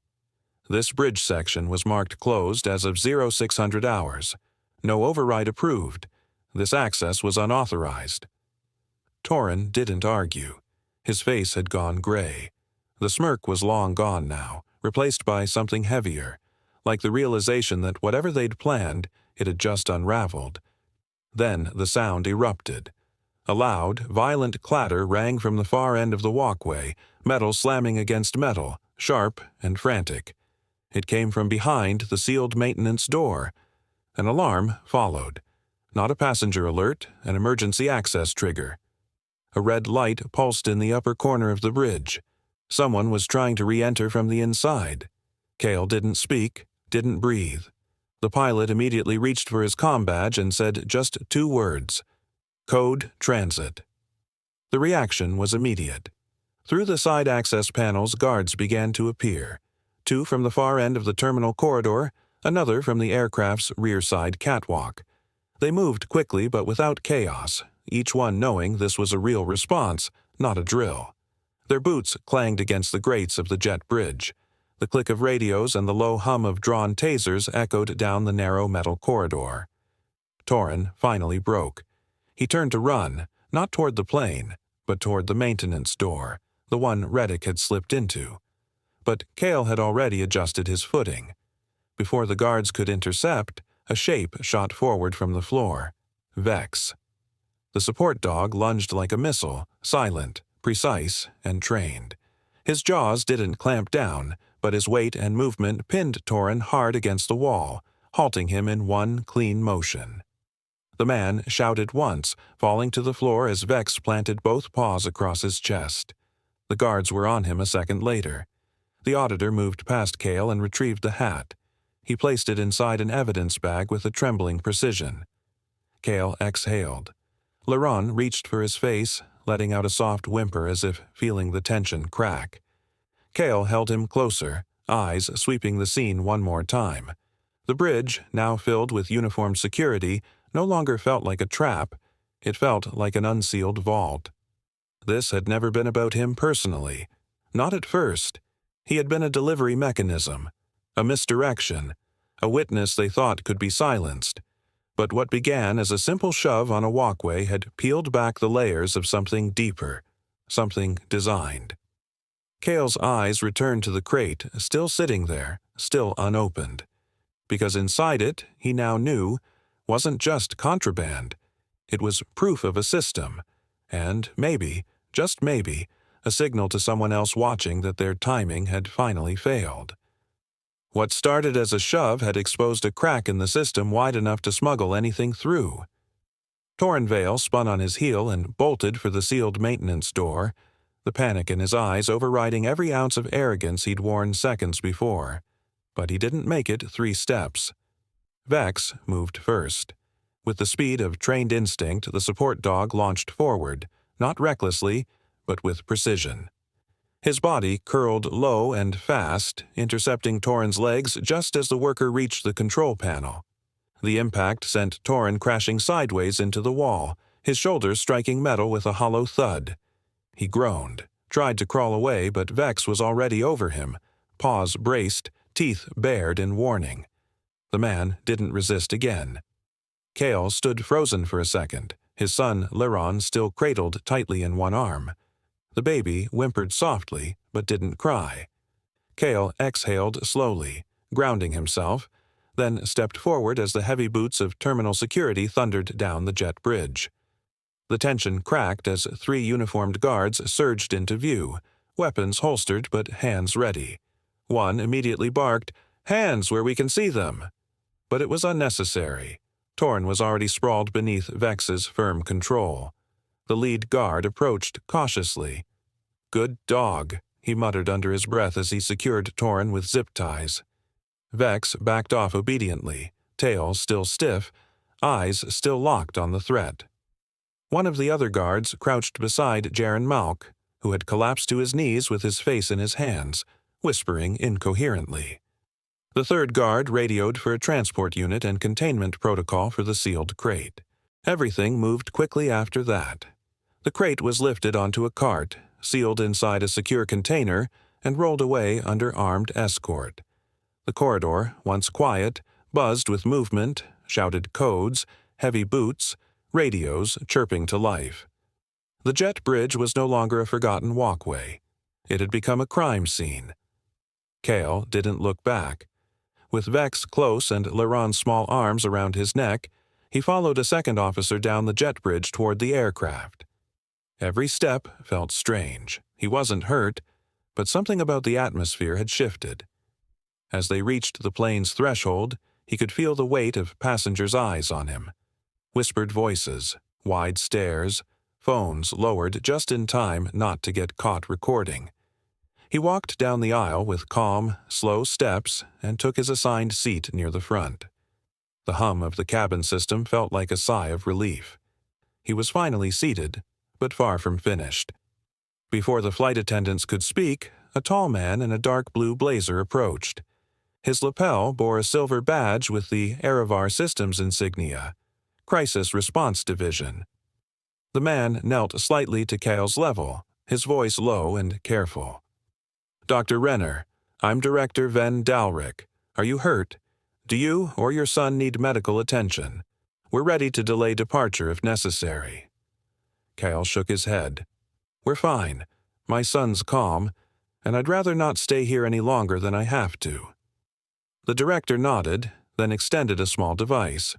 This bridge section was marked closed as of 0600 hours. No override approved. This access was unauthorized. Torin didn't argue. His face had gone gray. The smirk was long gone now, replaced by something heavier, like the realization that whatever they'd planned, it had just unraveled. Then the sound erupted. A loud, violent clatter rang from the far end of the walkway, metal slamming against metal, sharp and frantic. It came from behind the sealed maintenance door. An alarm followed. Not a passenger alert, an emergency access trigger. A red light pulsed in the upper corner of the bridge. Someone was trying to re-enter from the inside. Cale didn't speak, didn't breathe. The pilot immediately reached for his comm badge and said just 2 words. Code Transit. The reaction was immediate. Through the side access panels, guards began to appear. 2 from the far end of the terminal corridor, another from the aircraft's rear side catwalk. They moved quickly but without chaos, each one knowing this was a real response, not a drill. Their boots clanged against the grates of the jet bridge. The click of radios and the low hum of drawn tasers echoed down the narrow metal corridor. Torin finally broke. He turned to run, not toward the plane, but toward the maintenance door, the one Reddick had slipped into. But Cale had already adjusted his footing. Before the guards could intercept, a shape shot forward from the floor. Vex. The support dog lunged like a missile, silent, precise, and trained. His jaws didn't clamp down, but his weight and movement pinned Torin hard against the wall, halting him in one clean motion. The man shouted once, falling to the floor as Vex planted both paws across his chest. The guards were on him a second later. The auditor moved past Cale and retrieved the hat. He placed it inside an evidence bag with a trembling precision. Cale exhaled. Laron reached for his face, letting out a soft whimper as if feeling the tension crack. Cale held him closer, eyes sweeping the scene one more time. The bridge, now filled with uniformed security, no longer felt like a trap. It felt like an unsealed vault. This had never been about him personally. Not at first. He had been a delivery mechanism, a misdirection, a witness they thought could be silenced. But what began as a simple shove on a walkway had peeled back the layers of something deeper, something designed. Cale's eyes returned to the crate, still sitting there, still unopened. Because inside it, he now knew, wasn't just contraband. It was proof of a system, and maybe, just maybe, a signal to someone else watching that their timing had finally failed. What started as a shove had exposed a crack in the system wide enough to smuggle anything through. Torin Vale spun on his heel and bolted for the sealed maintenance door, the panic in his eyes overriding every ounce of arrogance he'd worn seconds before. But he didn't make it 3 steps. Vex moved first. With the speed of trained instinct, the support dog launched forward, not recklessly, but with precision. His body curled low and fast, intercepting Torin's legs just as the worker reached the control panel. The impact sent Torin crashing sideways into the wall, his shoulders striking metal with a hollow thud. He groaned, tried to crawl away, but Vex was already over him, paws braced, teeth bared in warning. The man didn't resist again. Cale stood frozen for a second, his son, Laron, still cradled tightly in one arm. The baby whimpered softly, but didn't cry. Cale exhaled slowly, grounding himself, then stepped forward as the heavy boots of terminal security thundered down the jet bridge. The tension cracked as 3 uniformed guards surged into view, weapons holstered but hands ready. One immediately barked, Hands where we can see them! But it was unnecessary. Torn was already sprawled beneath Vex's firm control. The lead guard approached cautiously. "Good dog," he muttered under his breath as he secured Torn with zip ties. Vex backed off obediently, tail still stiff, eyes still locked on the threat. One of the other guards crouched beside Jaren Malk, who had collapsed to his knees with his face in his hands, whispering incoherently. The third guard radioed for a transport unit and containment protocol for the sealed crate. Everything moved quickly after that. The crate was lifted onto a cart, sealed inside a secure container, and rolled away under armed escort. The corridor, once quiet, buzzed with movement, shouted codes, heavy boots, radios chirping to life. The jet bridge was no longer a forgotten walkway. It had become a crime scene. Cale didn't look back. With Vex close and Laron's small arms around his neck, he followed a second officer down the jet bridge toward the aircraft. Every step felt strange. He wasn't hurt, but something about the atmosphere had shifted. As they reached the plane's threshold, he could feel the weight of passengers' eyes on him. Whispered voices, wide stares, phones lowered just in time not to get caught recording. He walked down the aisle with calm, slow steps and took his assigned seat near the front. The hum of the cabin system felt like a sigh of relief. He was finally seated, but far from finished. Before the flight attendants could speak, a tall man in a dark blue blazer approached. His lapel bore a silver badge with the Erevar Systems insignia, Crisis Response Division. The man knelt slightly to Cale's level, his voice low and careful. "Dr. Renner, I'm Director Ven Dalric. Are you hurt? Do you or your son need medical attention? We're ready to delay departure if necessary." Cale shook his head. "We're fine. My son's calm, and I'd rather not stay here any longer than I have to." The director nodded, then extended a small device.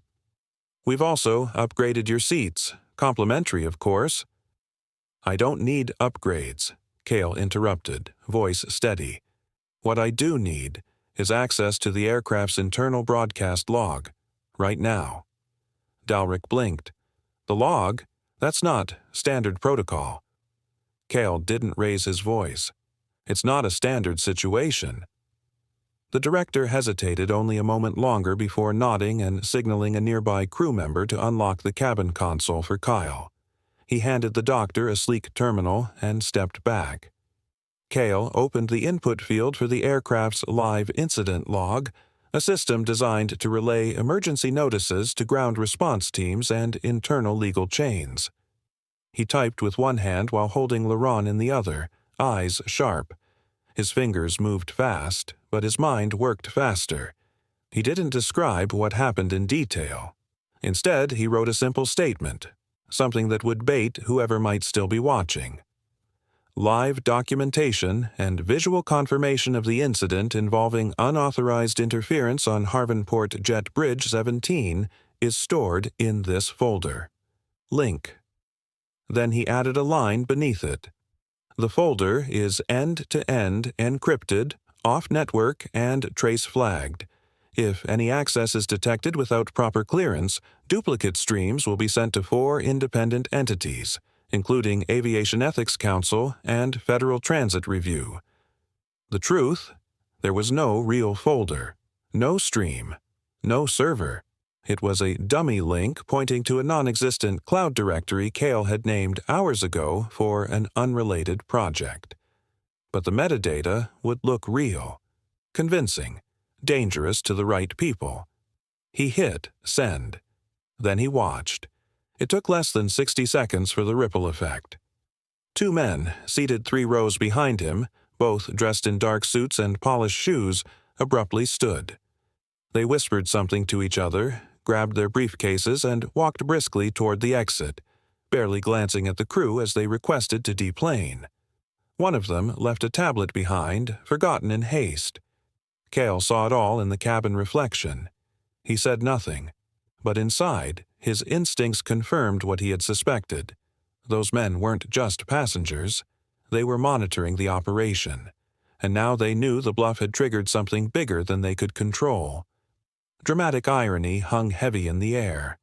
"We've also upgraded your seats, complimentary, of course." "I don't need upgrades," Cale interrupted, voice steady. "What I do need is access to the aircraft's internal broadcast log, right now." Dalric blinked. "The log? That's not standard protocol." Cale didn't raise his voice. "It's not a standard situation." The director hesitated only a moment longer before nodding and signaling a nearby crew member to unlock the cabin console for Kyle. He handed the doctor a sleek terminal and stepped back. Cale opened the input field for the aircraft's live incident log, a system designed to relay emergency notices to ground response teams and internal legal chains. He typed with one hand while holding Laron in the other, eyes sharp. His fingers moved fast, but his mind worked faster. He didn't describe what happened in detail. Instead, he wrote a simple statement, something that would bait whoever might still be watching. "Live documentation and visual confirmation of the incident involving unauthorized interference on Harvenport Jet Bridge 17 is stored in this folder. Link." Then he added a line beneath it. "The folder is end-to-end encrypted, off-network, and trace-flagged. If any access is detected without proper clearance, duplicate streams will be sent to 4 independent entities, including Aviation Ethics Council and Federal Transit Review." The truth? There was no real folder, no stream, no server. It was a dummy link pointing to a non-existent cloud directory Cale had named hours ago for an unrelated project. But the metadata would look real, convincing, dangerous to the right people. He hit send. Then he watched. It took less than 60 seconds for the ripple effect. 2 men, seated 3 rows behind him, both dressed in dark suits and polished shoes, abruptly stood. They whispered something to each other, grabbed their briefcases, and walked briskly toward the exit, barely glancing at the crew as they requested to deplane. One of them left a tablet behind, forgotten in haste. Cale saw it all in the cabin reflection. He said nothing, but inside, his instincts confirmed what he had suspected. Those men weren't just passengers. They were monitoring the operation. and now they knew the bluff had triggered something bigger than they could control. Dramatic irony hung heavy in the air.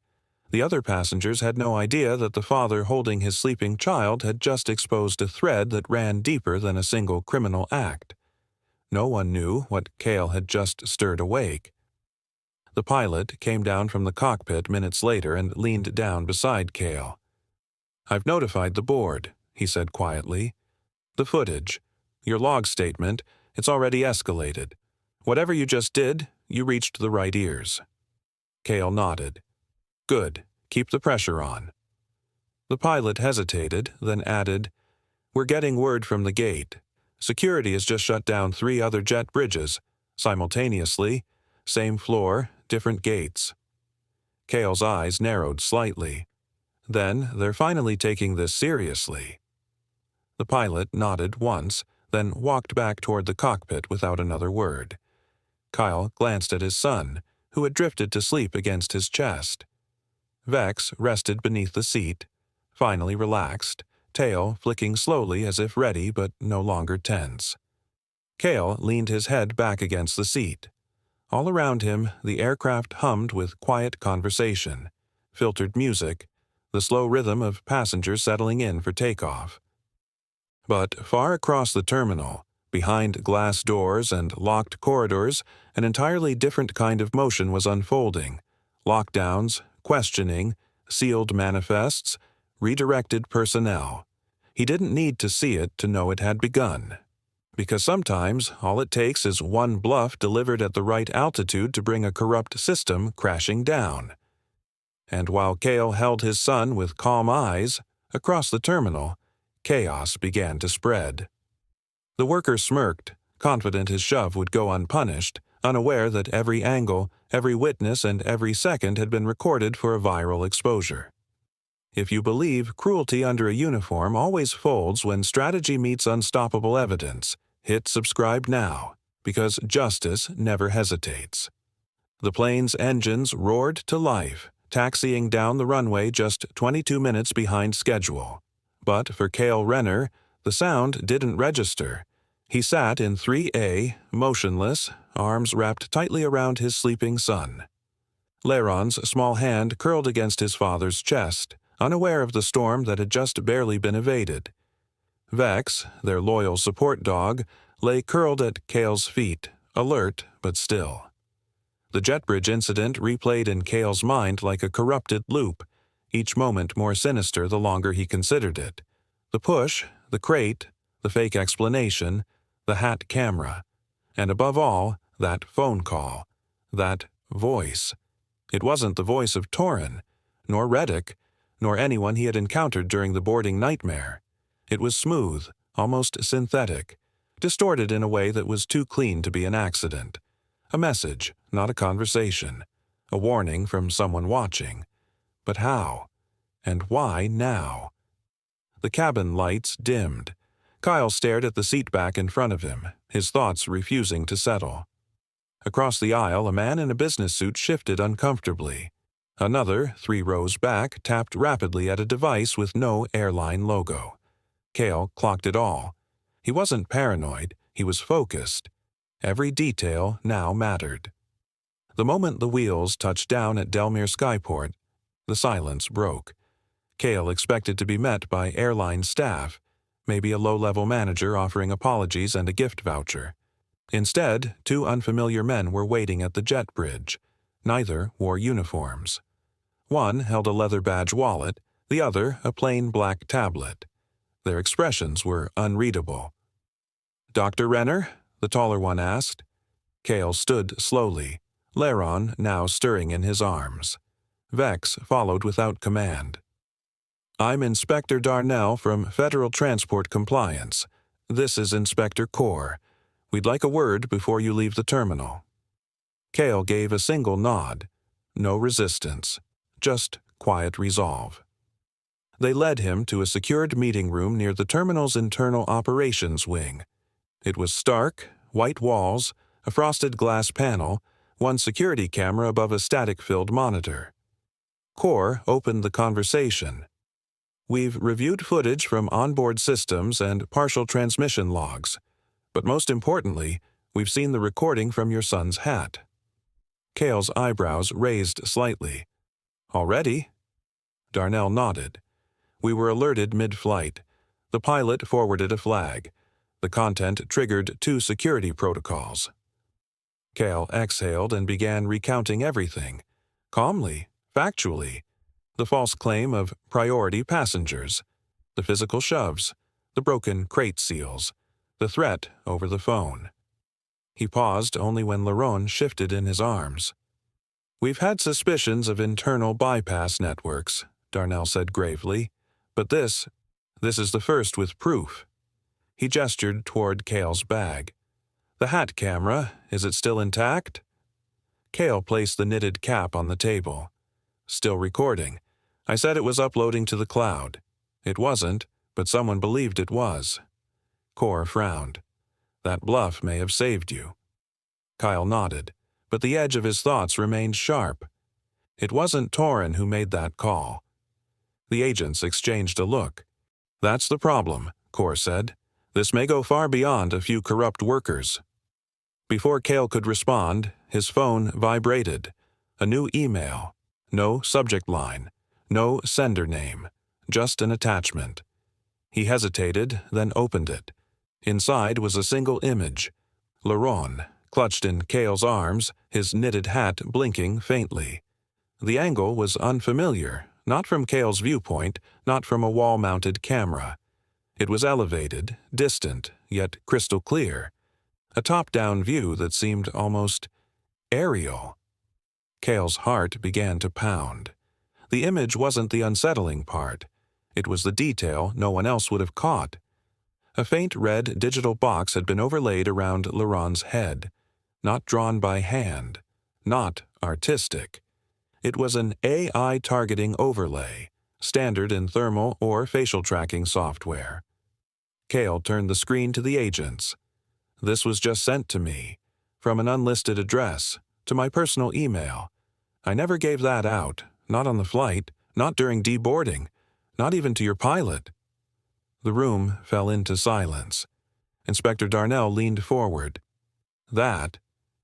The other passengers had no idea that the father holding his sleeping child had just exposed a thread that ran deeper than a single criminal act. No one knew what Cale had just stirred awake. The pilot came down from the cockpit minutes later and leaned down beside Cale. "I've notified the board," he said quietly. "The footage, your log statement, it's already escalated. Whatever you just did, you reached the right ears." Cale nodded. "Good. Keep the pressure on." The pilot hesitated, then added, "We're getting word from the gate. Security has just shut down 3 other jet bridges, simultaneously, same floor, different gates." Cale's eyes narrowed slightly. "Then they're finally taking this seriously." The pilot nodded once, then walked back toward the cockpit without another word. Kyle glanced at his son, who had drifted to sleep against his chest. Vex rested beneath the seat, finally relaxed, tail flicking slowly as if ready but no longer tense. Cale leaned his head back against the seat. All around him, the aircraft hummed with quiet conversation, filtered music, the slow rhythm of passengers settling in for takeoff. But far across the terminal, behind glass doors and locked corridors, an entirely different kind of motion was unfolding. Lockdowns, questioning, sealed manifests, redirected personnel. He didn't need to see it to know it had begun. Because sometimes all it takes is one bluff delivered at the right altitude to bring a corrupt system crashing down. And while Cale held his son with calm eyes, across the terminal, chaos began to spread. The worker smirked, confident his shove would go unpunished, unaware that every angle, every witness, and every second had been recorded for a viral exposure. If you believe cruelty under a uniform always folds when strategy meets unstoppable evidence, hit subscribe now, because justice never hesitates. The plane's engines roared to life, taxiing down the runway just 22 minutes behind schedule. But for Cale Renner, the sound didn't register. He sat in 3A, motionless, arms wrapped tightly around his sleeping son. Laron's small hand curled against his father's chest, unaware of the storm that had just barely been evaded. Vex, their loyal support dog, lay curled at Cale's feet, alert but still. The JetBridge incident replayed in Cale's mind like a corrupted loop, each moment more sinister the longer he considered it. The push, the crate, the fake explanation, the hat camera, and above all, that phone call, that voice. It wasn't the voice of Torin, nor Reddick, nor anyone he had encountered during the boarding nightmare. It was smooth, almost synthetic, distorted in a way that was too clean to be an accident. A message, not a conversation. A warning from someone watching. But how? And why now? The cabin lights dimmed. Kyle stared at the seat back in front of him, his thoughts refusing to settle. Across the aisle, a man in a business suit shifted uncomfortably. Another, 3 rows back, tapped rapidly at a device with no airline logo. Cale clocked it all. He wasn't paranoid, he was focused. Every detail now mattered. The moment the wheels touched down at Delmere Skyport, the silence broke. Cale expected to be met by airline staff, maybe a low-level manager offering apologies and a gift voucher. Instead, 2 unfamiliar men were waiting at the jet bridge. Neither wore uniforms. One held a leather badge wallet, the other a plain black tablet. Their expressions were unreadable. "Dr. Renner?" the taller one asked. Cale stood slowly, Laron now stirring in his arms. Vex followed without command. "I'm Inspector Darnell from Federal Transport Compliance. This is Inspector Core. We'd like a word before you leave the terminal." Cale gave a single nod. No resistance, just quiet resolve. They led him to a secured meeting room near the terminal's internal operations wing. It was stark, white walls, a frosted glass panel, one security camera above a static-filled monitor. Core opened the conversation. "We've reviewed footage from onboard systems and partial transmission logs. But most importantly, we've seen the recording from your son's hat. Cale's eyebrows raised slightly. Already? Darnell nodded. We were alerted mid-flight. The pilot forwarded a flag. The content triggered 2 security protocols. Cale exhaled and began recounting everything. Calmly, factually. The false claim of priority passengers, the physical shoves, the broken crate seals, the threat over the phone. He paused only when Laron shifted in his arms. We've had suspicions of internal bypass networks, Darnell said gravely, but this is the first with proof. He gestured toward Cale's bag. The hat camera, is it still intact? Cale placed the knitted cap on the table. Still recording. I said it was uploading to the cloud. It wasn't, but someone believed it was. Cor frowned. That bluff may have saved you. Kyle nodded, but the edge of his thoughts remained sharp. It wasn't Torin who made that call. The agents exchanged a look. That's the problem, Cor said. This may go far beyond a few corrupt workers. Before Cale could respond, his phone vibrated. A new email. No subject line. No sender name. Just an attachment. He hesitated, then opened it. Inside was a single image. Laron, clutched in Cale's arms, his knitted hat blinking faintly. The angle was unfamiliar, not from Cale's viewpoint, not from a wall-mounted camera. It was elevated, distant, yet crystal clear. A top-down view that seemed almost aerial. Cale's heart began to pound. The image wasn't the unsettling part. It was the detail no one else would have caught. A faint red digital box had been overlaid around Laron's head. Not drawn by hand. Not artistic. It was an AI targeting overlay, standard in thermal or facial tracking software. Cale turned the screen to the agents. This was just sent to me, from an unlisted address, to my personal email. I never gave that out, not on the flight, not during deboarding, not even to your pilot. The room fell into silence. Inspector Darnell leaned forward. That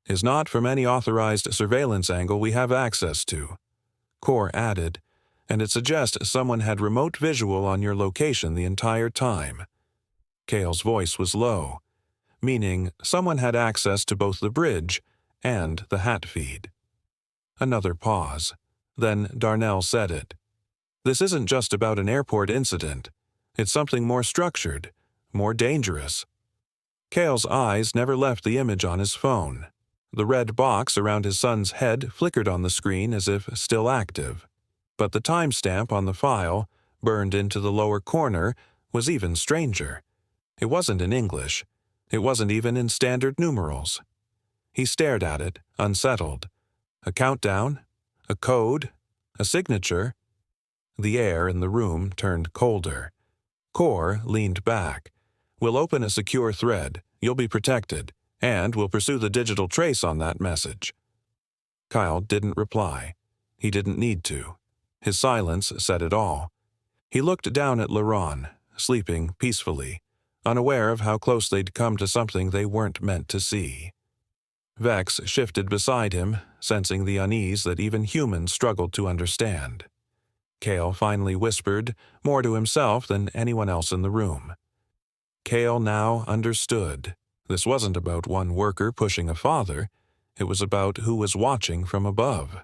is not from any authorized surveillance angle we have access to. Cor added, and it suggests someone had remote visual on your location the entire time. Cale's voice was low, meaning someone had access to both the bridge and the hat feed. Another pause. Then Darnell said it. This isn't just about an airport incident. It's something more structured, more dangerous. Cale's eyes never left the image on his phone. The red box around his son's head flickered on the screen as if still active. But the timestamp on the file, burned into the lower corner, was even stranger. It wasn't in English. It wasn't even in standard numerals. He stared at it, unsettled. A countdown? A code? A signature? The air in the room turned colder. Cor leaned back. We'll open a secure thread. You'll be protected. And we'll pursue the digital trace on that message. Kyle didn't reply. He didn't need to. His silence said it all. He looked down at Laron, sleeping peacefully, unaware of how close they'd come to something they weren't meant to see. Vex shifted beside him, sensing the unease that even humans struggled to understand. Cale finally whispered, more to himself than anyone else in the room. Cale now understood. This wasn't about one worker pushing a father. It was about who was watching from above.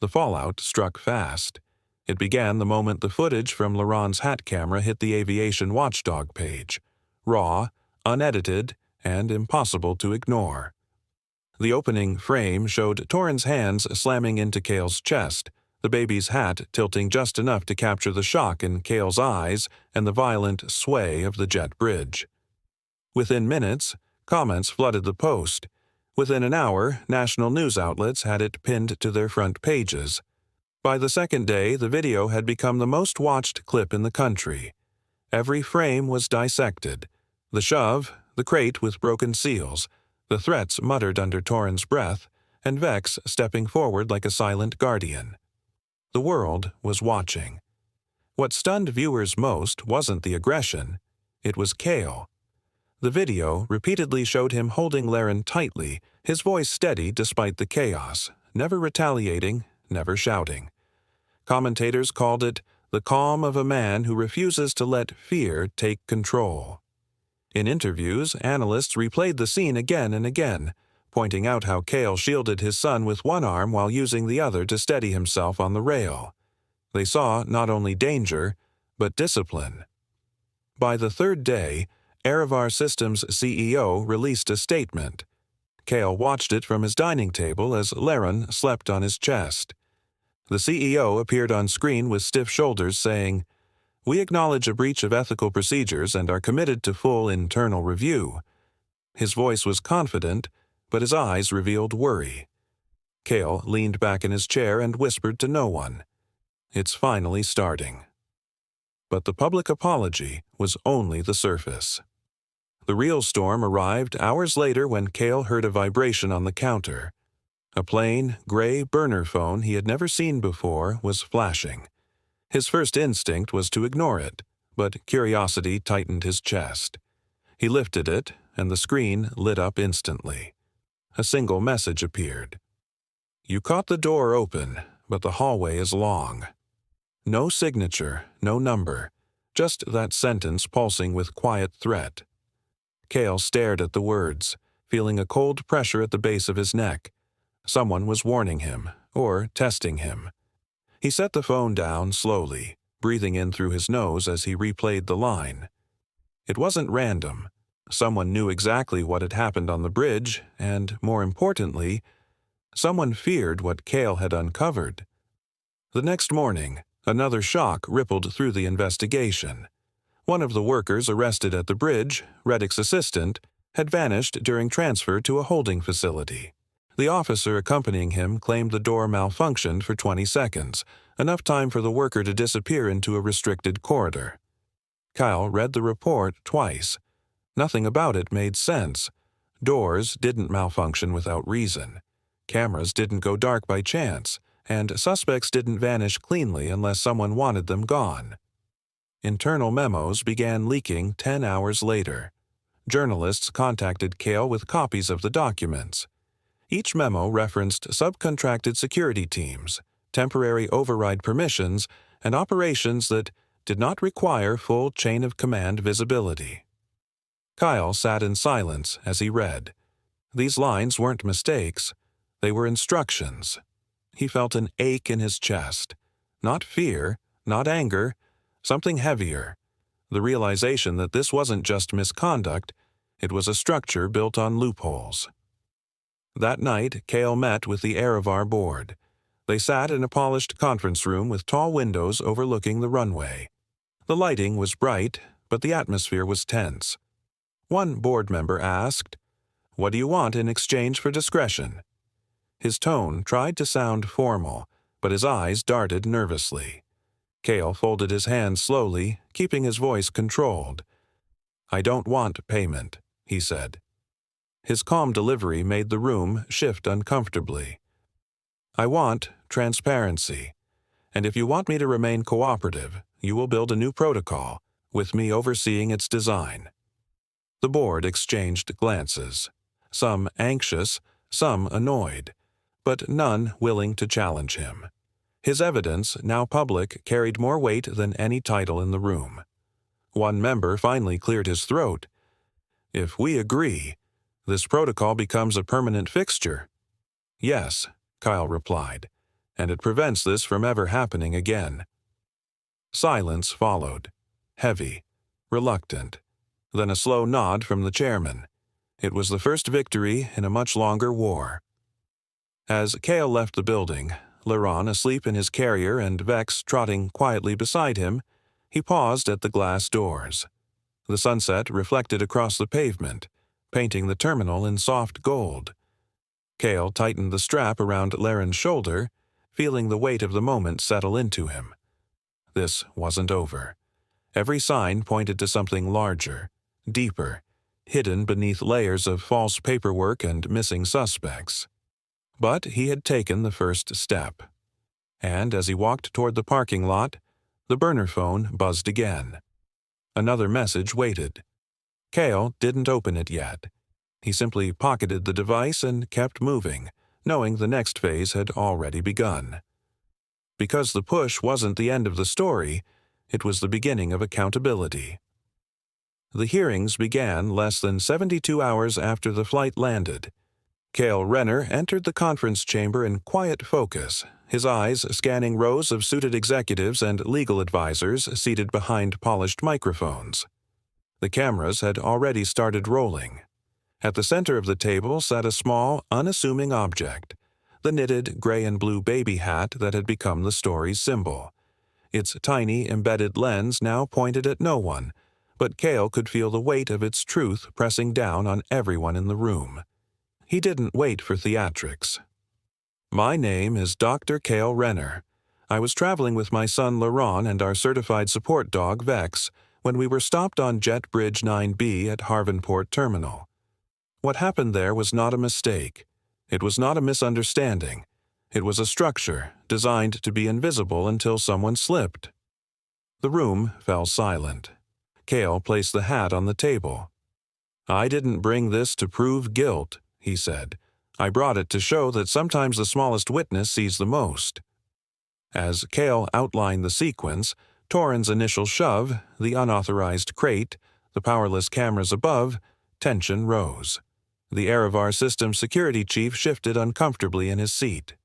The fallout struck fast. It began the moment the footage from Laron's hat camera hit the aviation watchdog page. Raw, unedited, and impossible to ignore. The opening frame showed Torin's hands slamming into Cale's chest, the baby's hat tilting just enough to capture the shock in Cale's eyes and the violent sway of the jet bridge. Within minutes, comments flooded the post. Within an hour, national news outlets had it pinned to their front pages. By the second day, the video had become the most watched clip in the country. Every frame was dissected. The shove, the crate with broken seals, the threats muttered under Torin's breath, and Vex stepping forward like a silent guardian. The world was watching. What stunned viewers most wasn't the aggression. It was Cale. The video repeatedly showed him holding Laren tightly, his voice steady despite the chaos, never retaliating, never shouting. Commentators called it the calm of a man who refuses to let fear take control. In interviews, analysts replayed the scene again and again, pointing out how Cale shielded his son with one arm while using the other to steady himself on the rail. They saw not only danger, but discipline. By the third day, Aravar Systems CEO released a statement. Cale watched it from his dining table as Laren slept on his chest. The CEO appeared on screen with stiff shoulders saying, "We acknowledge a breach of ethical procedures and are committed to full internal review." His voice was confident, but his eyes revealed worry. Cale leaned back in his chair and whispered to no one, "It's finally starting." But the public apology was only the surface. The real storm arrived hours later when Cale heard a vibration on the counter. A plain, gray burner phone he had never seen before was flashing. His first instinct was to ignore it, but curiosity tightened his chest. He lifted it, and the screen lit up instantly. A single message appeared. "You caught the door open, but the hallway is long." No signature, no number, just that sentence pulsing with quiet threat. Cale stared at the words, feeling a cold pressure at the base of his neck. Someone was warning him, or testing him. He set the phone down slowly, breathing in through his nose as he replayed the line. It wasn't random. Someone knew exactly what had happened on the bridge, and, more importantly, someone feared what Cale had uncovered. The next morning, another shock rippled through the investigation. One of the workers arrested at the bridge, Reddick's assistant, had vanished during transfer to a holding facility. The officer accompanying him claimed the door malfunctioned for 20 seconds, enough time for the worker to disappear into a restricted corridor. Kyle read the report twice. Nothing about it made sense. Doors didn't malfunction without reason. Cameras didn't go dark by chance, and suspects didn't vanish cleanly unless someone wanted them gone. Internal memos began leaking 10 hours later. Journalists contacted Cale with copies of the documents. Each memo referenced subcontracted security teams, temporary override permissions, and operations that did not require full chain-of-command visibility. Kyle sat in silence as he read. These lines weren't mistakes. They were instructions. He felt an ache in his chest. Not fear, not anger, something heavier. The realization that this wasn't just misconduct, it was a structure built on loopholes. That night, Cale met with the Aravar board. They sat in a polished conference room with tall windows overlooking the runway. The lighting was bright, but the atmosphere was tense. One board member asked, "What do you want in exchange for discretion?" His tone tried to sound formal, but his eyes darted nervously. Cale folded his hands slowly, keeping his voice controlled. "I don't want payment," he said. His calm delivery made the room shift uncomfortably. "I want transparency, and if you want me to remain cooperative, you will build a new protocol, with me overseeing its design." The board exchanged glances, some anxious, some annoyed, but none willing to challenge him. His evidence, now public, carried more weight than any title in the room. One member finally cleared his throat. "If we agree, this protocol becomes a permanent fixture." "Yes," Kyle replied, "and it prevents this from ever happening again." Silence followed, heavy, reluctant, then a slow nod from the chairman. It was the first victory in a much longer war. As Cale left the building, Laren asleep in his carrier and Vex trotting quietly beside him, he paused at the glass doors. The sunset reflected across the pavement, painting the terminal in soft gold. Cale tightened the strap around Laren's shoulder, feeling the weight of the moment settle into him. This wasn't over. Every sign pointed to something larger, deeper, hidden beneath layers of false paperwork and missing suspects. But he had taken the first step. And as he walked toward the parking lot, the burner phone buzzed again. Another message waited. Cale didn't open it yet. He simply pocketed the device and kept moving, knowing the next phase had already begun. Because the push wasn't the end of the story, it was the beginning of accountability. The hearings began less than 72 hours after the flight landed. Cale Renner entered the conference chamber in quiet focus, his eyes scanning rows of suited executives and legal advisors seated behind polished microphones. The cameras had already started rolling. At the center of the table sat a small, unassuming object, the knitted gray and blue baby hat that had become the story's symbol. Its tiny, embedded lens now pointed at no one, but Cale could feel the weight of its truth pressing down on everyone in the room. He didn't wait for theatrics. "My name is Dr. Cale Renner. I was traveling with my son Laron and our certified support dog Vex when we were stopped on Jet Bridge 9B at Harvenport Terminal. What happened there was not a mistake. It was not a misunderstanding. It was a structure designed to be invisible until someone slipped." The room fell silent. Cale placed the hat on the table. "I didn't bring this to prove guilt," he said. "I brought it to show that sometimes the smallest witness sees the most." As Cale outlined the sequence, Torin's initial shove, the unauthorized crate, the powerless cameras above, tension rose. The Erevar Systems security chief shifted uncomfortably in his seat.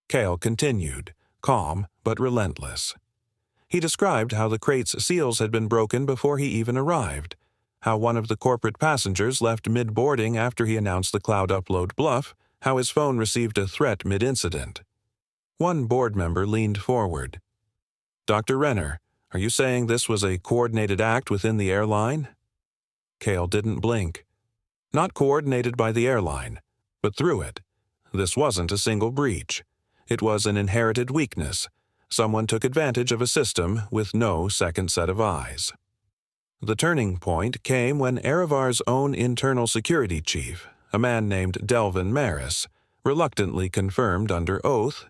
Cale continued, calm but relentless. He described how the crate's seals had been broken before he even arrived, how one of the corporate passengers left mid-boarding after he announced the cloud upload bluff, how his phone received a threat mid-incident. One board member leaned forward. "Dr. Renner, are you saying this was a coordinated act within the airline?" Cale didn't blink. "Not coordinated by the airline, but through it. This wasn't a single breach. It was an inherited weakness. Someone took advantage of a system with no second set of eyes." The turning point came when Erevar's own internal security chief, a man named Delvin Maris, reluctantly confirmed under oath,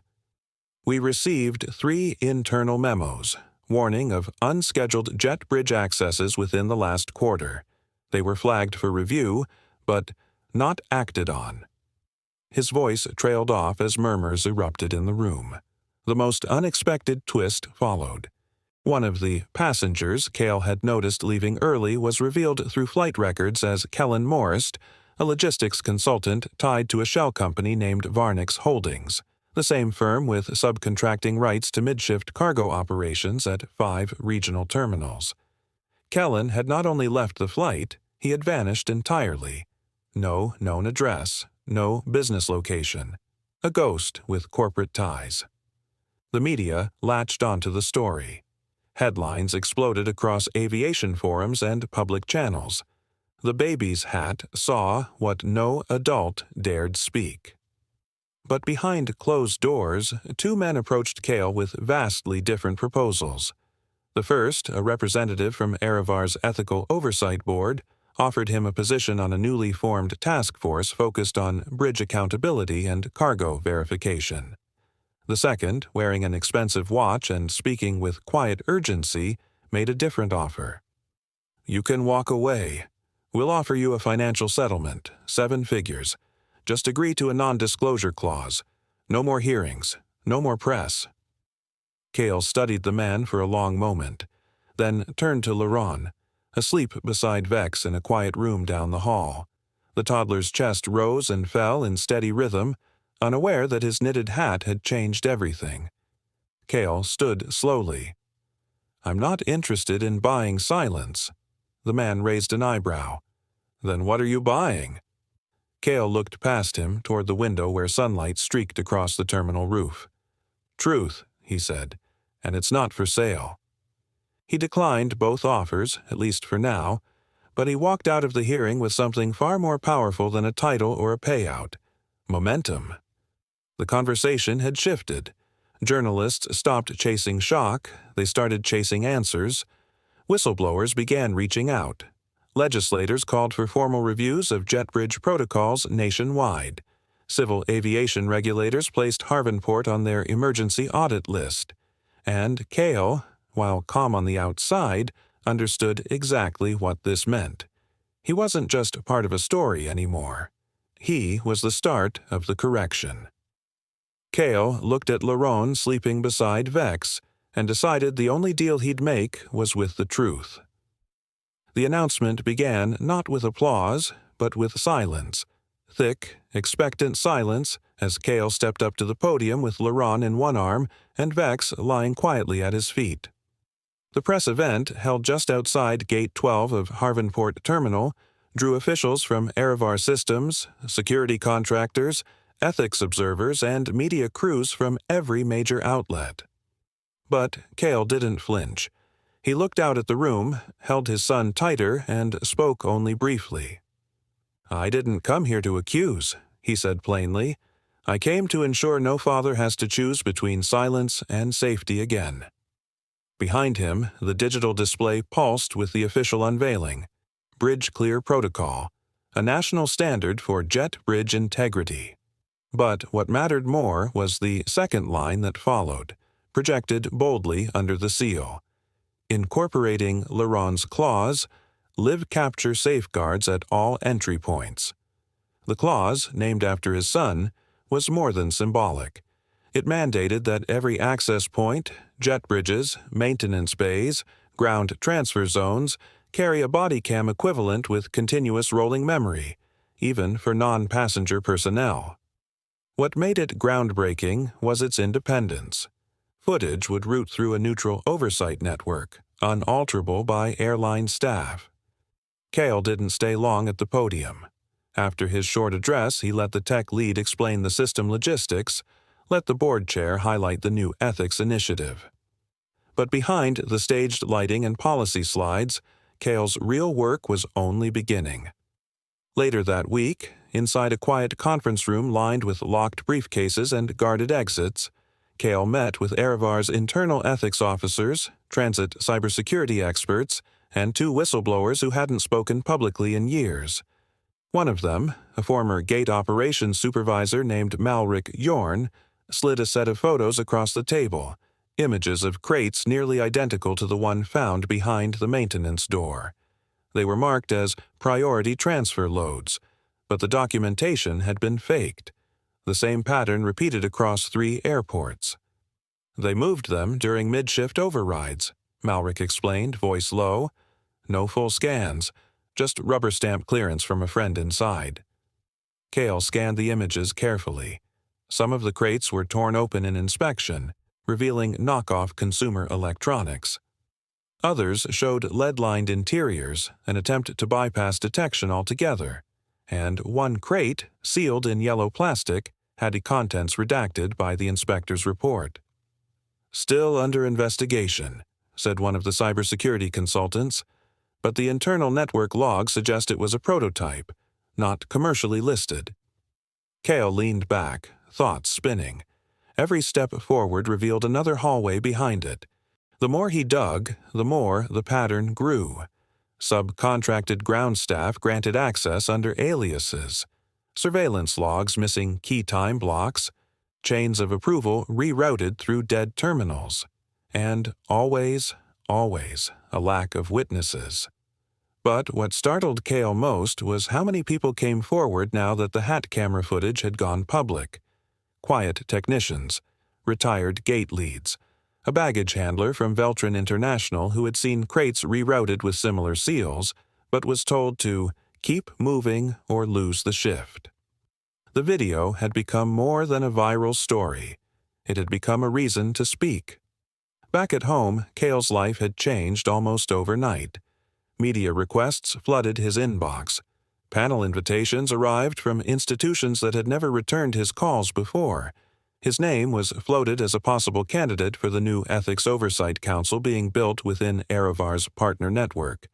"We received 3 internal memos, warning of unscheduled jet bridge accesses within the last quarter. They were flagged for review, but not acted on." His voice trailed off as murmurs erupted in the room. The most unexpected twist followed. One of the passengers Cale had noticed leaving early was revealed through flight records as Kellen Morrist, a logistics consultant tied to a shell company named Varnix Holdings, the same firm with subcontracting rights to midshift cargo operations at 5 regional terminals. Kellen had not only left the flight, he had vanished entirely. No known address, no business location. A ghost with corporate ties. The media latched onto the story. Headlines exploded across aviation forums and public channels. The baby's hat saw what no adult dared speak. But behind closed doors, 2 men approached Cale with vastly different proposals. The first, a representative from Erevar's Ethical Oversight Board, offered him a position on a newly formed task force focused on bridge accountability and cargo verification. The second, wearing an expensive watch and speaking with quiet urgency, made a different offer. "You can walk away. We'll offer you a financial settlement, 7 figures. Just agree to a non-disclosure clause. No more hearings, no more press." Cale studied the man for a long moment, then turned to Laron, asleep beside Vex in a quiet room down the hall. The toddler's chest rose and fell in steady rhythm, unaware that his knitted hat had changed everything. Cale stood slowly. "I'm not interested in buying silence." The man raised an eyebrow. "Then what are you buying?" Cale looked past him toward the window where sunlight streaked across the terminal roof. "Truth," he said, "and it's not for sale." He declined both offers, at least for now, but he walked out of the hearing with something far more powerful than a title or a payout: momentum. The conversation had shifted. Journalists stopped chasing shock, they started chasing answers. Whistleblowers began reaching out. Legislators called for formal reviews of jet bridge protocols nationwide. Civil aviation regulators placed Harvenport on their emergency audit list. And Cale, while calm on the outside, understood exactly what this meant. He wasn't just part of a story anymore. He was the start of the correction. Cale looked at Laron sleeping beside Vex and decided the only deal he'd make was with the truth. The announcement began not with applause, but with silence. Thick, expectant silence as Cale stepped up to the podium with Laron in one arm and Vex lying quietly at his feet. The press event, held just outside Gate 12 of Harvenport Terminal, drew officials from Erevar Systems, security contractors, ethics observers, and media crews from every major outlet. But Cale didn't flinch. He looked out at the room, held his son tighter, and spoke only briefly. "I didn't come here to accuse," he said plainly. "I came to ensure no father has to choose between silence and safety again." Behind him, the digital display pulsed with the official unveiling. Bridge Clear Protocol, a national standard for jet bridge integrity. But what mattered more was the second line that followed, projected boldly under the seal. Incorporating Laron's clause, live capture safeguards at all entry points. The clause, named after his son, was more than symbolic. It mandated that every access point, jet bridges, maintenance bays, ground transfer zones carry a body cam equivalent with continuous rolling memory, even for non-passenger personnel. What made it groundbreaking was its independence. Footage would route through a neutral oversight network, unalterable by airline staff. Cale didn't stay long at the podium. After his short address, he let the tech lead explain the system logistics, let the board chair highlight the new ethics initiative. But behind the staged lighting and policy slides, Cale's real work was only beginning. Later that week, inside a quiet conference room lined with locked briefcases and guarded exits, Cale met with Erevar's internal ethics officers, transit cybersecurity experts, and 2 whistleblowers who hadn't spoken publicly in years. One of them, a former gate operations supervisor named Malric Yorn, slid a set of photos across the table, images of crates nearly identical to the one found behind the maintenance door. They were marked as priority transfer loads, but the documentation had been faked. The same pattern repeated across 3 airports. "They moved them during mid-shift overrides," Malric explained, voice low. "No full scans, just rubber stamp clearance from a friend inside." Cale scanned the images carefully. Some of the crates were torn open in inspection, revealing knockoff consumer electronics. Others showed lead-lined interiors, an attempt to bypass detection altogether, and one crate, sealed in yellow plastic, had its contents redacted by the inspector's report. "Still under investigation," said one of the cybersecurity consultants, but the internal network logs suggest it was a prototype, not commercially listed. Cale leaned back, thoughts spinning. Every step forward revealed another hallway behind it. The more he dug, the more the pattern grew. Subcontracted ground staff granted access under aliases. Surveillance logs missing key time blocks. Chains of approval rerouted through dead terminals. And always, a lack of witnesses. But what startled Cale most was how many people came forward now that the hat camera footage had gone public. Quiet technicians, retired gate leads, a baggage handler from Veltrin International who had seen crates rerouted with similar seals, but was told to keep moving or lose the shift. The video had become more than a viral story. It had become a reason to speak. Back at home, Cale's life had changed almost overnight. Media requests flooded his inbox. Panel invitations arrived from institutions that had never returned his calls before. His name was floated as a possible candidate for the new Ethics Oversight Council being built within Erevar's partner network.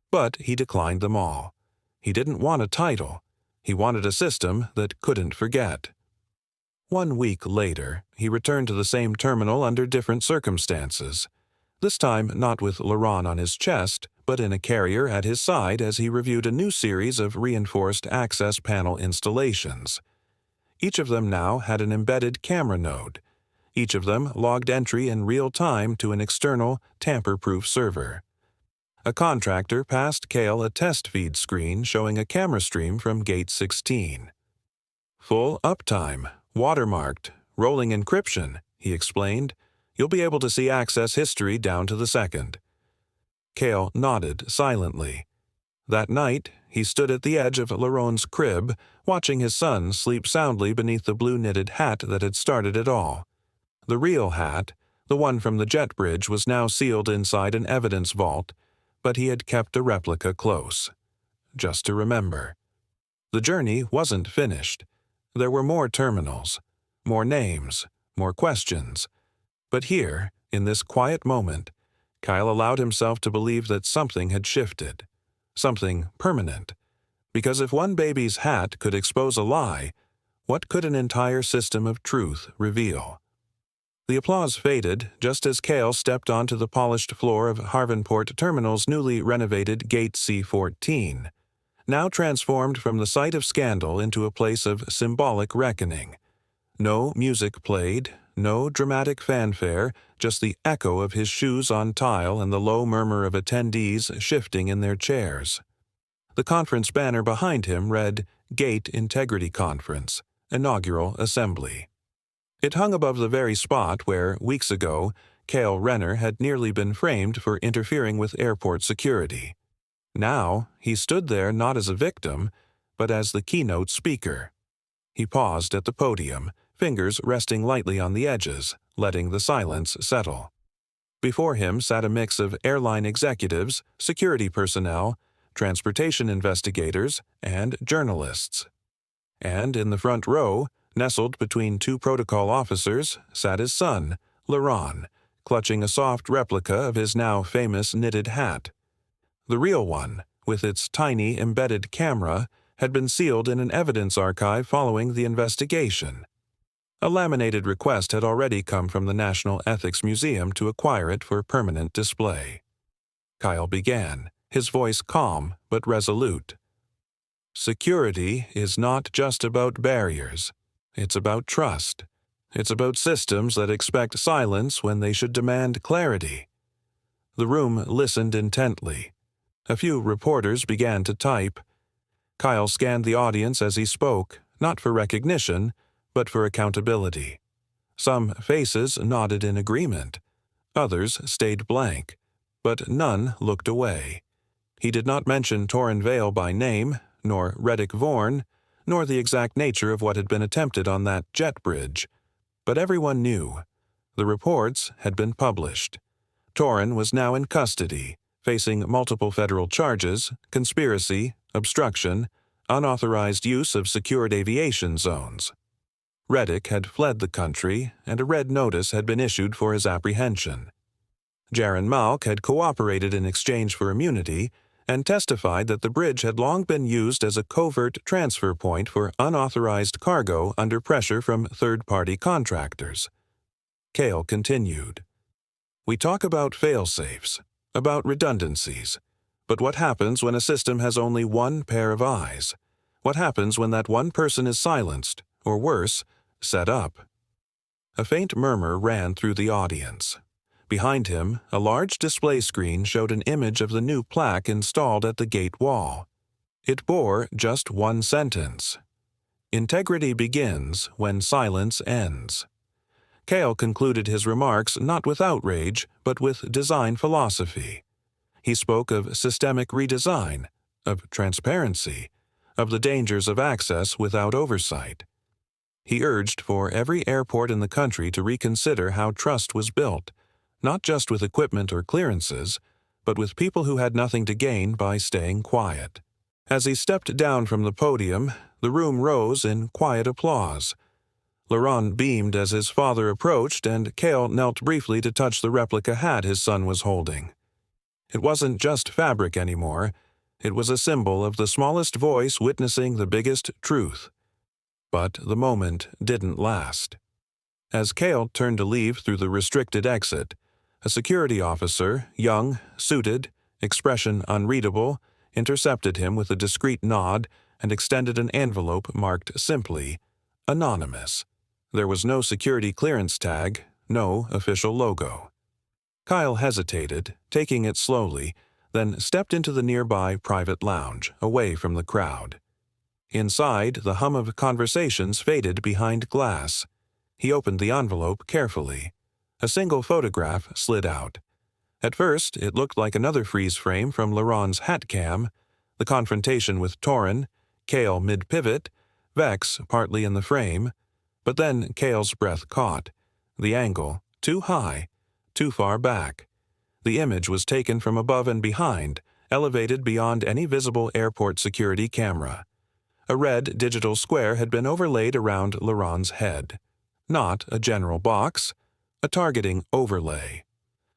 But he declined them all. He didn't want a title. He wanted a system that couldn't forget. 1 week later, he returned to the same terminal under different circumstances. This time not with Laron on his chest, but in a carrier at his side as he reviewed a new series of reinforced access panel installations. Each of them now had an embedded camera node. Each of them logged entry in real time to an external, tamper-proof server. A contractor passed Cale a test feed screen showing a camera stream from Gate 16. "Full uptime, watermarked, rolling encryption," he explained. "You'll be able to see access history down to the second." Cale nodded silently. That night, he stood at the edge of Laron's crib, watching his son sleep soundly beneath the blue knitted hat that had started it all. The real hat, the one from the jet bridge, was now sealed inside an evidence vault, but he had kept a replica close, just to remember. The journey wasn't finished. There were more terminals, more names, more questions. But here, in this quiet moment, Kyle allowed himself to believe that something had shifted, something permanent. Because if one baby's hat could expose a lie, what could an entire system of truth reveal? The applause faded just as Cale stepped onto the polished floor of Harvenport Terminal's newly renovated Gate C-14, now transformed from the site of scandal into a place of symbolic reckoning. No music played, no dramatic fanfare, just the echo of his shoes on tile and the low murmur of attendees shifting in their chairs. The conference banner behind him read Gate Integrity Conference, Inaugural Assembly. It hung above the very spot where, weeks ago, Cale Renner had nearly been framed for interfering with airport security. Now, he stood there not as a victim, but as the keynote speaker. He paused at the podium, fingers resting lightly on the edges, letting the silence settle. Before him sat a mix of airline executives, security personnel, transportation investigators, and journalists. And in the front row, nestled between two protocol officers, sat his son, Laron, clutching a soft replica of his now famous knitted hat. The real one, with its tiny embedded camera, had been sealed in an evidence archive following the investigation. A laminated request had already come from the National Ethics Museum to acquire it for permanent display. Kyle began, his voice calm but resolute. "Security is not just about barriers. It's about trust. It's about systems that expect silence when they should demand clarity." The room listened intently. A few reporters began to type. Kyle scanned the audience as he spoke, not for recognition, but for accountability. Some faces nodded in agreement. Others stayed blank, but none looked away. He did not mention Torrin Vale by name, nor Reddick Vorn, nor the exact nature of what had been attempted on that jet bridge. But everyone knew. The reports had been published. Torrin was now in custody, facing multiple federal charges: conspiracy, obstruction, unauthorized use of secured aviation zones. Reddick had fled the country, and a red notice had been issued for his apprehension. Jaron Malk had cooperated in exchange for immunity, and testified that the bridge had long been used as a covert transfer point for unauthorized cargo under pressure from third-party contractors. Cale continued. "We talk about fail-safes, about redundancies, but what happens when a system has only one pair of eyes? What happens when that one person is silenced, or worse, set up?" A faint murmur ran through the audience. Behind him, a large display screen showed an image of the new plaque installed at the gate wall. It bore just one sentence: "Integrity begins when silence ends." Cale concluded his remarks not with outrage, but with design philosophy. He spoke of systemic redesign, of transparency, of the dangers of access without oversight. He urged for every airport in the country to reconsider how trust was built, not just with equipment or clearances, but with people who had nothing to gain by staying quiet. As he stepped down from the podium, the room rose in quiet applause. Laron beamed as his father approached, and Cale knelt briefly to touch the replica hat his son was holding. It wasn't just fabric anymore. It was a symbol of the smallest voice witnessing the biggest truth. But the moment didn't last. As Cale turned to leave through the restricted exit, a security officer, young, suited, expression unreadable, intercepted him with a discreet nod and extended an envelope marked simply, "Anonymous." There was no security clearance tag, no official logo. Kyle hesitated, taking it slowly, then stepped into the nearby private lounge, away from the crowd. Inside, the hum of conversations faded behind glass. He opened the envelope carefully. A single photograph slid out. At first, it looked like another freeze frame from Laron's hat cam, the confrontation with Torin, Cale mid-pivot, Vex partly in the frame, but then Cale's breath caught. The angle, too high, too far back. The image was taken from above and behind, elevated beyond any visible airport security camera. A red digital square had been overlaid around Laron's head. Not a general box, a targeting overlay.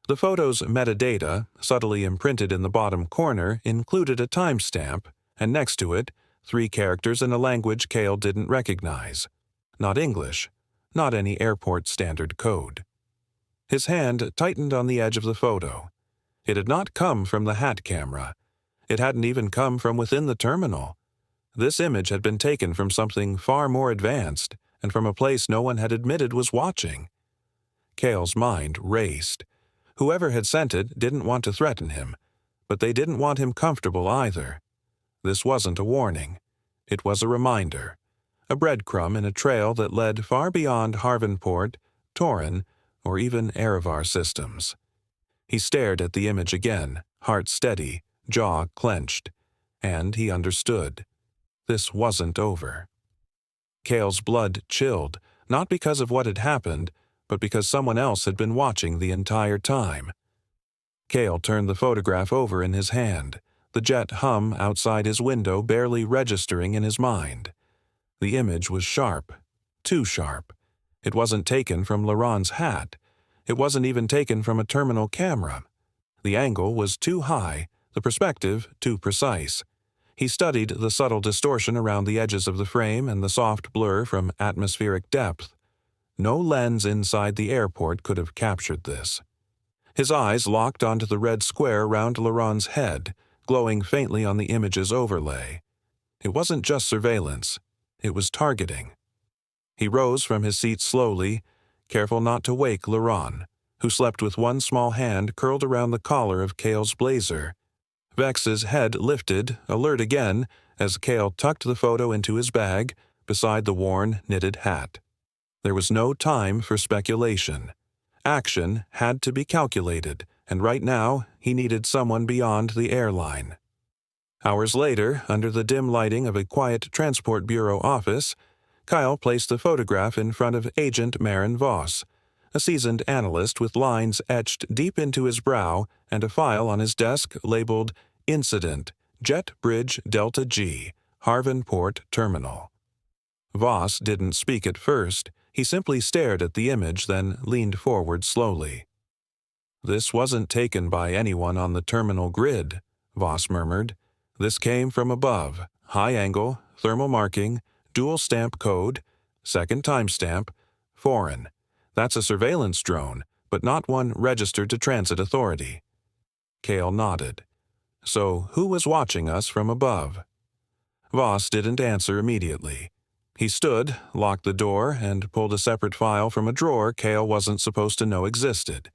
The photo's metadata, subtly imprinted in the bottom corner, included a timestamp, and next to it, 3 characters in a language Cale didn't recognize. Not English, not any airport standard code. His hand tightened on the edge of the photo. It had not come from the hat camera. It hadn't even come from within the terminal. This image had been taken from something far more advanced, and from a place no one had admitted was watching. Cale's mind raced. Whoever had sent it didn't want to threaten him, but they didn't want him comfortable either. This wasn't a warning. It was a reminder. A breadcrumb in a trail that led far beyond Harvenport, Torin, or even Erevar systems. He stared at the image again, heart steady, jaw clenched, and he understood. This wasn't over. Cale's blood chilled, not because of what had happened, but because someone else had been watching the entire time. Cale turned the photograph over in his hand, the jet hum outside his window barely registering in his mind. The image was sharp, too sharp. It wasn't taken from Laron's hat. It wasn't even taken from a terminal camera. The angle was too high, the perspective too precise. He studied the subtle distortion around the edges of the frame and the soft blur from atmospheric depth. No lens inside the airport could have captured this. His eyes locked onto the red square around Laron's head, glowing faintly on the image's overlay. It wasn't just surveillance. It was targeting. He rose from his seat slowly, careful not to wake Laron, who slept with one small hand curled around the collar of Cale's blazer. Vex's head lifted, alert again, as Cale tucked the photo into his bag, beside the worn, knitted hat. There was no time for speculation. Action had to be calculated, and right now he needed someone beyond the airline. Hours later, under the dim lighting of a quiet Transport Bureau office, Kyle placed the photograph in front of Agent Marin Voss, a seasoned analyst with lines etched deep into his brow and a file on his desk labeled Incident, Jet Bridge Delta G, Harvenport Terminal. Voss didn't speak at first. He simply stared at the image, then leaned forward slowly. "This wasn't taken by anyone on the terminal grid," Voss murmured. "This came from above, high angle, thermal marking, dual stamp code, second timestamp, foreign. That's a surveillance drone, but not one registered to Transit Authority." Cale nodded. "So who was watching us from above?" Voss didn't answer immediately. He stood, locked the door, and pulled a separate file from a drawer Cale wasn't supposed to know existed.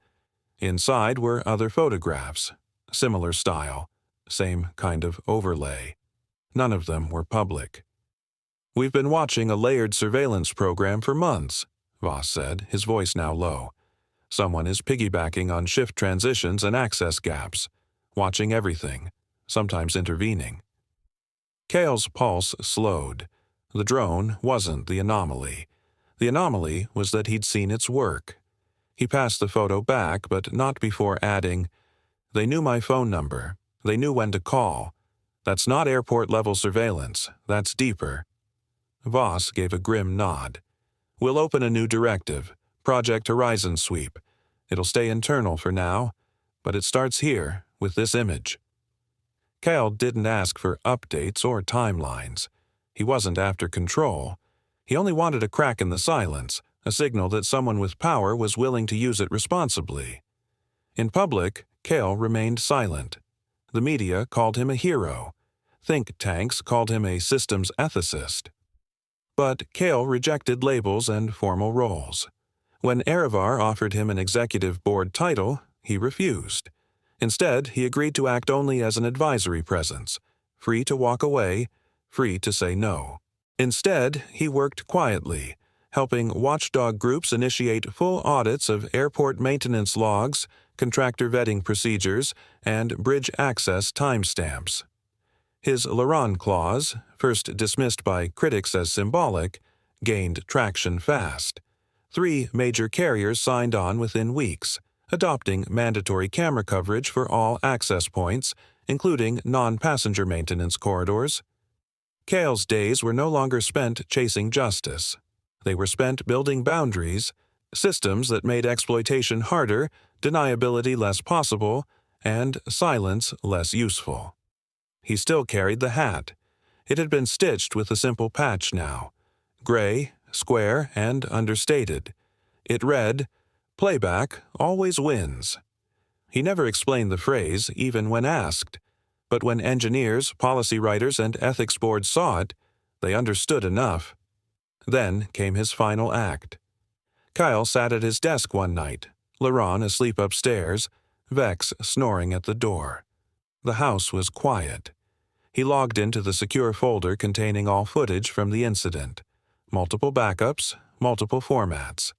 Inside were other photographs, similar style, same kind of overlay. None of them were public. "We've been watching a layered surveillance program for months," Voss said, his voice now low. "Someone is piggybacking on shift transitions and access gaps, watching everything, sometimes intervening." Cale's pulse slowed. The drone wasn't the anomaly. The anomaly was that he'd seen its work. He passed the photo back, but not before adding, "They knew my phone number. They knew when to call. That's not airport-level surveillance. That's deeper." Voss gave a grim nod. "We'll open a new directive, Project Horizon Sweep. It'll stay internal for now, but it starts here, with this image." Cale didn't ask for updates or timelines. He wasn't after control. He only wanted a crack in the silence, a signal that someone with power was willing to use it responsibly. In public, Cale remained silent. The media called him a hero. Think tanks called him a systems ethicist. But Cale rejected labels and formal roles. When Erevar offered him an executive board title, he refused. Instead, he agreed to act only as an advisory presence, free to walk away, free to say no. Instead, he worked quietly, helping watchdog groups initiate full audits of airport maintenance logs, contractor vetting procedures, and bridge access timestamps. His LaRon clause, first dismissed by critics as symbolic, gained traction fast. 3 major carriers signed on within weeks, adopting mandatory camera coverage for all access points, including non-passenger maintenance corridors. Cale's days were no longer spent chasing justice. They were spent building boundaries, systems that made exploitation harder, deniability less possible, and silence less useful. He still carried the hat. It had been stitched with a simple patch now, gray, square, and understated. It read, "Playback always wins." He never explained the phrase, even when asked, but when engineers, policy writers, and ethics boards saw it, they understood enough. Then came his final act. Kyle sat at his desk one night, LaRon asleep upstairs, Vex snoring at the door. The house was quiet. He logged into the secure folder containing all footage from the incident. Multiple backups, multiple formats.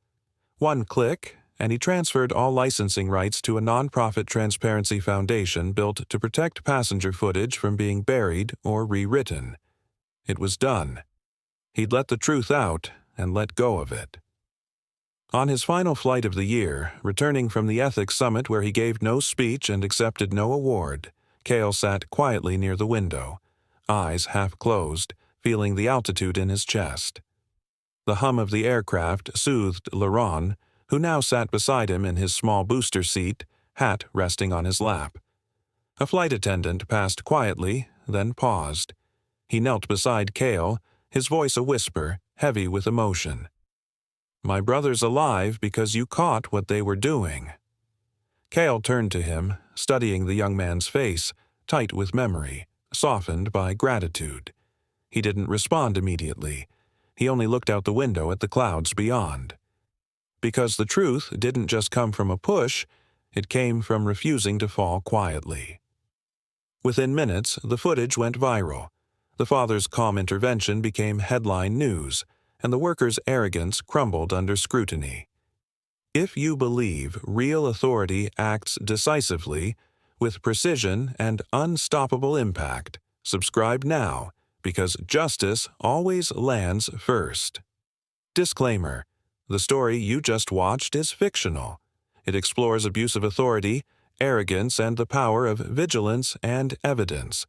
One click, and he transferred all licensing rights to a nonprofit transparency foundation built to protect passenger footage from being buried or rewritten. It was done. He'd let the truth out and let go of it. On his final flight of the year, returning from the ethics summit where he gave no speech and accepted no award, Cale sat quietly near the window, eyes half closed, feeling the altitude in his chest. The hum of the aircraft soothed LaRon, who now sat beside him in his small booster seat, hat resting on his lap. A flight attendant passed quietly, then paused. He knelt beside Cale, his voice a whisper, heavy with emotion. "My brother's alive because you caught what they were doing." Cale turned to him, studying the young man's face, tight with memory, softened by gratitude. He didn't respond immediately. He only looked out the window at the clouds beyond. Because the truth didn't just come from a push, it came from refusing to fall quietly. Within minutes, the footage went viral. The father's calm intervention became headline news, and the workers' arrogance crumbled under scrutiny. If you believe real authority acts decisively, with precision and unstoppable impact, subscribe now, because justice always lands first. Disclaimer: the story you just watched is fictional. It explores abuse of authority, arrogance, and the power of vigilance and evidence.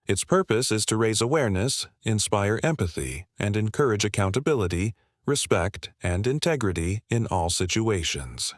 Its purpose is to raise awareness, inspire empathy, and encourage accountability, respect, and integrity in all situations.